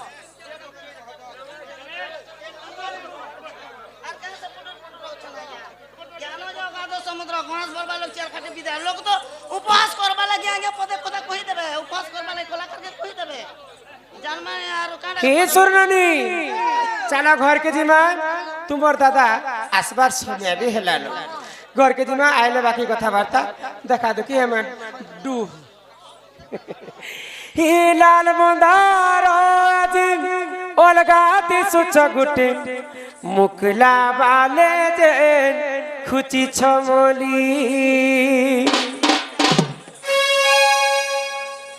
সমুদ্র গণেশ বলবা লোক 4 কাঠি বিদ্যা লোক তো উপহাস করবা লাগি আগে পদে কথা কই দেবে উপহাস করবা লাগি কলাকারকে কই দেবে জানমা আর কাঁডা কে সুরনানি চলো ঘর के जिमा तुमर दादा আসবার সময় भी হেলানো घर के जिमा आइले बाकी কথা বার্তা দেখা দেখি हम डू হি লাল মন্দার আজি অলগাতি সুচ গুটে মুকলা বালে যে খুচি ছমলি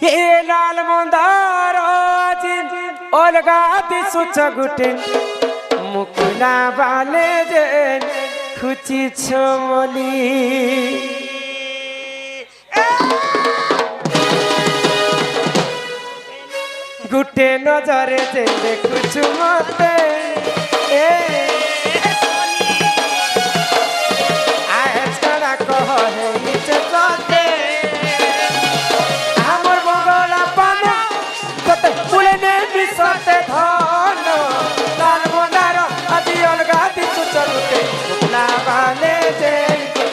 হে লাল মন্দার আজি অলগাতি সুচ গুটে মুকলা বালে যে খুচি ছমলি গুটে নজরে যে দেখুছু মতে এ আজ কারা কহ হেইছে সতে আমার বগলা পানে কতে ফুলে নে বিসতে ধন লাল মন্দার আদি অলগা দিছু চলতে না বালে যে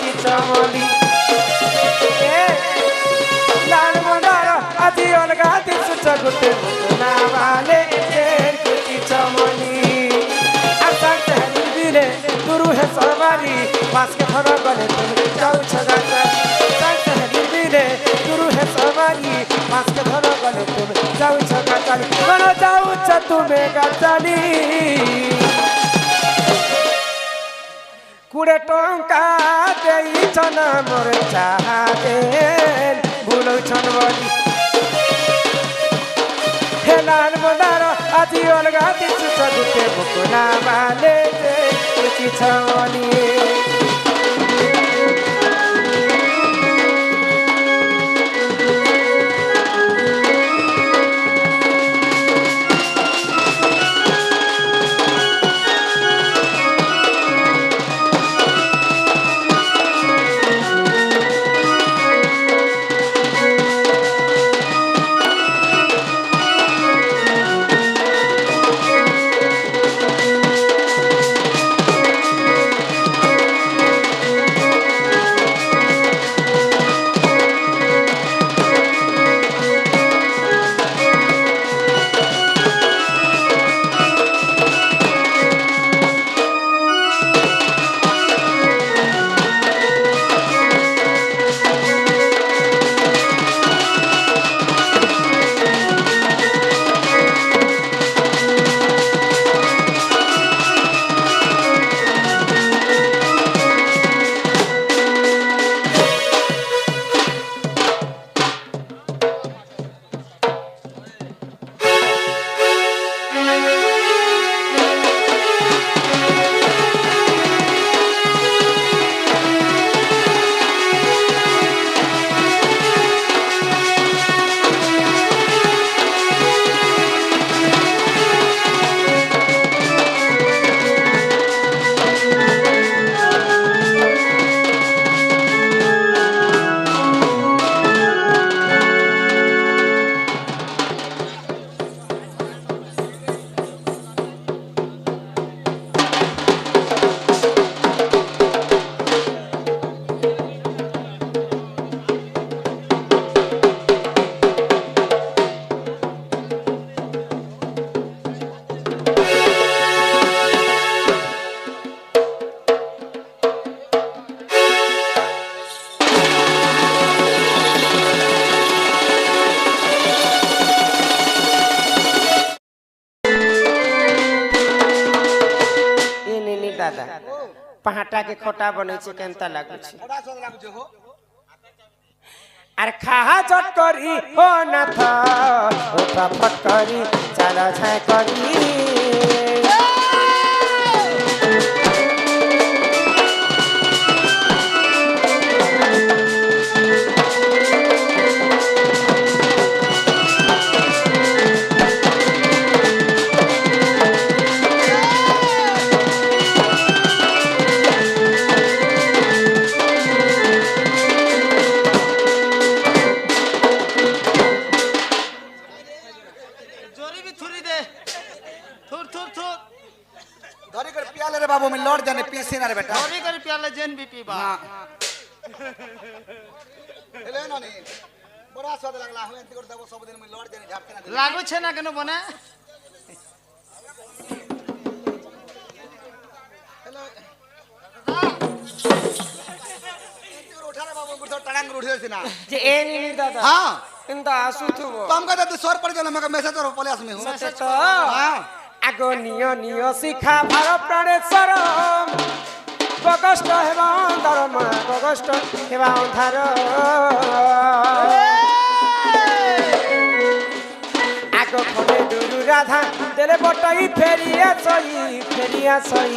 কি চমলি এ লাল মন্দার আদি অলগা দিছু চলতে না বালে যে কি চমলি আশা চাহি দিলে গুরু হে সবারি পাস के थोड़ा गले तुम जाऊ छगा चल चाही दिले गुरु হে সবারি পাস के थोड़ा गले तुम जाऊ छगा चल बनो जाऊ छ तुमे गाचली कुड़े टंका देई छन मोर चाहे भूलौ छन बली हे लाल मदार আজি অলগা দিছু চগুতে বকুনা বালে যে কি ছনি पहाटा के खोटा बने छे केनता लागु छे আর খাহা চট করি ও নাথ উঠা ফট করি চাল ছাই করি जोरी भी थुरी दे थुर थुर थुर धरी कर पियाले रे बाबू में लौट जाने पीसी ना रे बेटा जोरी कर प्याले जेन भी पीबा हेले ना नी बड़ा स्वाद लगला हम एंती कर देबो सब दिन में लौट जाने झापते ना लागू छे ना केनो बने हेलो उठा रे बाबू गुड़ टांग उठ जासी ना যে এ নিনি দাদা हां কিন্তু আসুথুব तुम कहते तू सर पड़ जाना मैं मैसेज और पलेस में हूं সতে তো हां আগ নিয় নিয় শিখা ভার প্রাণেশ্বর কষ্ট হেবা অন্ধার মা কষ্ট হেবা অন্ধার আগ খনে দুরু রাধা দেলে বটাই ফেরিয়া সই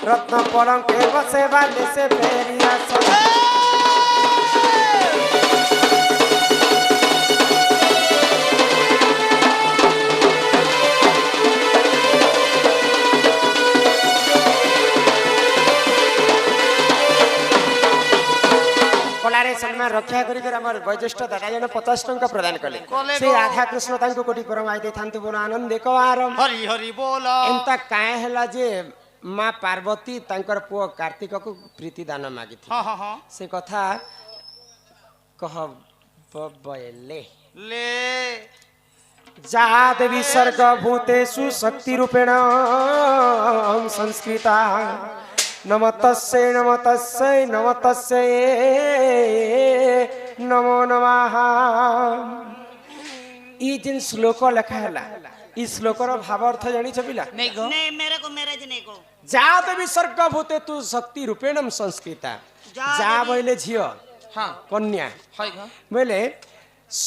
রত্ন পলঙ্কে বসে বালে সে ফেরিয়া সই কলারে সম্মান রক্ষা করি আমার বয়োজ্যেষ্ঠ দাদা জন 50 টঙ্কা প্রদান কলে সেই রাধা কৃষ্ণ তাঙ্কু কোটি পরমাই দেই থান্তু বড় আনন্দে কওয়ারম हरि हरि बोल এন্তা কায় হেলা যে মা পার্বতী তাঙ্কর পুଅ কার্তিকକୁ প্রীতি দান মাগিথি हां हां हां সে কথা কহ বয়লে ले যা দেবী সর্গভূতেষু শক্তি রূপেণ সংস্কৃতা নমতস্যৈ নমতস্যৈ নমতস্যৈ নমো নমঃ ই যেন শ্লোক লেখা হেলা ই শ্লোকর ভাব অর্থ জানিছ পিলা नहीं गो नहीं मेरे को मैरिज नहीं को যা দেবী সর্গভূতে তু শক্তি রূপেণ সংস্কৃতা যা বইলে ঝিও हाँ কন্যা है गो বলে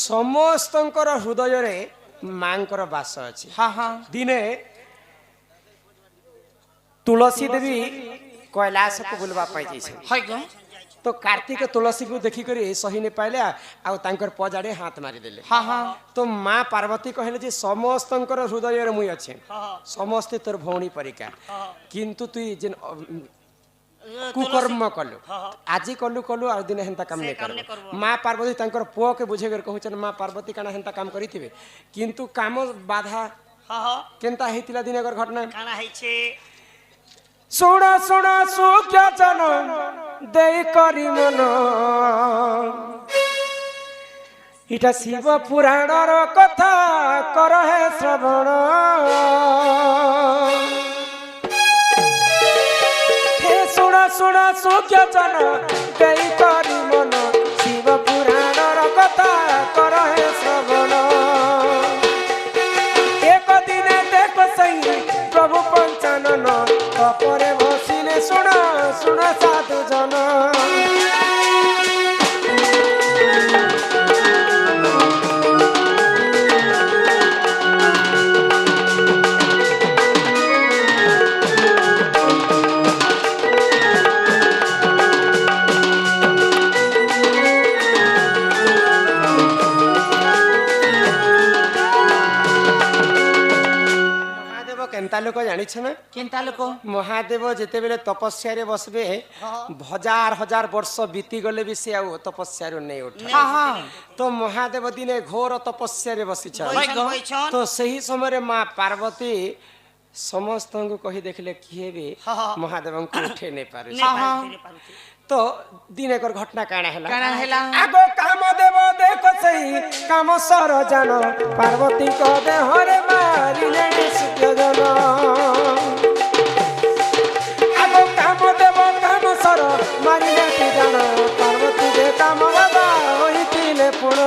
সমস্তଙ୍କର ହୃଦୟରେ ମାଙ୍କର ବାସ ଅଛି हाँ हाँ ଦିନେ ତୁଳସୀ ଦେବୀ କୈଳାସକୁ ବୁଲବା ପାଇଁ ଯାଇଛନ୍ତି है गो ତ କାର୍ତ୍ତିକ ତୁଳସୀକୁ ଦେଖିକରି ସହି ନ ପାଇଲେ ଆଉ ତାଙ୍କର ପଜାଡେ ହାତ ମାରିଦେଲେ हाँ हाँ ତ ମା ପାର୍ବତୀ କହିଲେ ଯେ ସମସ୍ତଙ୍କର ହୃଦୟରେ ମୁଇଁ ଅଛି ସମସ୍ତେ ତୋର ଭଉଣୀ ପରିକା କିନ୍ତୁ ତୁଇ ଯେନ୍ କୁକର୍ମ କଲୁ ଆଜି କଲୁ କଲୁ ଆଉ ଦିନେ ହେନ୍ତା କାମ ନେଇ କର ମା ପାର୍ବତୀ ତାଙ୍କର ପୁଅକେ ବୁଝେଇକରି କହୁଛନ୍ ମା ପାର୍ବତୀ କାଣା ହେନ୍ତା କାମ କରିଥିବେ କିନ୍ତୁ କାମ ବାଧା हां हां କେନ୍ତା ହେଇଥିଲା ଦିନକର ଘଟଣା काना है छे ଶୁଣ ଶୁଣ ସୁଖ୍ୟ ଜନ ଦେଇ କରି ମନ ଇଟା ଶିବ ପୁରାଣର କଥା କର ହେ ଶ୍ରବଣ হে ଶୁଣ ଶୁଣ ସୁଖ୍ୟ ଜନ ଦେଇ କରି ମନ ଶିବ ପୁରାଣର କଥା କର ହେ ଶ୍ରବଣ ଏକ ଦିନେ ଦେଖ ସହି ପ୍ରଭୁ ପଞ୍ଚାନନ তপরে বসিলে শোনা শোনা সাধু জন କେନ୍ତା ଲୋକ ଜାଣିଛ ନା केनता लोक ମହାଦେବ ଯେତେବେଳେ ତପସ୍ୟାରେ ବସବେ ହଜାର ହଜାର ବର୍ଷ ବିତିଗଲେ ବି ସେ ଆଉ ତପସ୍ୟାରୁ ନେଇ ଉଠେ हाँ हाँ ତ ମହାଦେବ ଦିନେ ଘୋର ତପସ୍ୟାରେ ବସିଛ बैठन ତ ସେହି ସମୟରେ ମା ପାର୍ବତୀ ସମସ୍ତଙ୍କୁ କହି ଦେଖିଲେ କିଏ ବି ମହାଦେବଙ୍କୁ ଉଠେଇ ନେଇ ପାରୁଛି हाँ हाँ ତ ଦିନେକର ଘଟଣା କାଣା ହେଲା काना हेला ଆଗ କାମ ଦେବ ଦେଖ ସେଇ କାମ ସର ଜାନ ପାର୍ବତୀଙ୍କ ଦେହରେ ମାରିଲେ ସୂର୍ଯ୍ୟଜନ ଆଗ କାମ ଦେବ କାମ ସର ମାରିଲେ କି ଜାଣ ପାର୍ବତୀ ଦେ କାମ ବାବା ହୋଇଥିଲେ ପୁଣ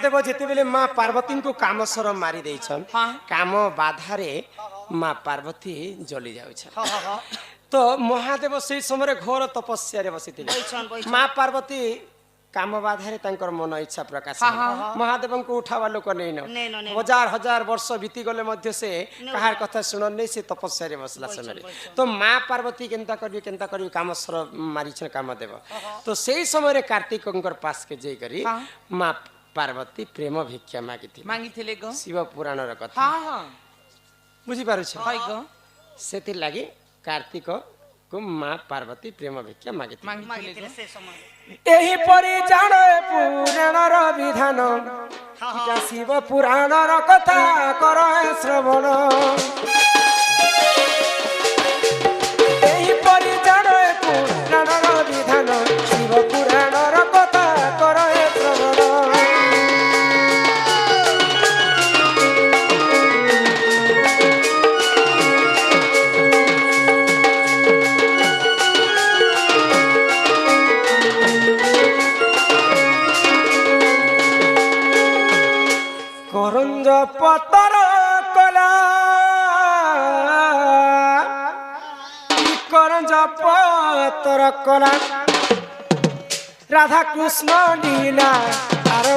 देव जिते माँ पार्वती को कामस्वर मारी देछन हाँ। काम बाधारे माँ पार्वती जली जाउछन हाँ हाँ हाँ तो महादेव से समय घोर तपस्या बसी बैठन बैठन माँ पार्वती काम बाधारे तांकर मन इच्छा प्रकाश हाँ, हाँ। महादेव को उठावा लोक नहीं नहीं, नहीं। हजार हजार वर्ष बीती गले मध्य से कहार कथा सुनन नहीं से तपस्या रे बसला समय तो माँ पार्वती केंता करी कामस्वर मारी कामदेव तो सही समय रे कार्तिकंकर पास के जई करी हाँ। माँ पार्वती प्रेम भिक्षा मागी थी मांगिथिले गो शिव पुराण र कथा हाँ हाँ बुझी पारुछ हई गो सेति लागि कार्तिक को माँ पार्वती प्रेम भिक्षा मागी थी मांगिथिले मागिଥିଲେ गो ସେ ସମୟ एही परि जाने पुराण र विधान इटा शिव पुराण र कथा कर श्रवण एही परि जाने पुराण र विधान शिव पुराण र कथा कर श्रवण করঞ্জ পতর কলা করঞ্জ পতর কলা রাধা কৃষ্ণ লীলা আর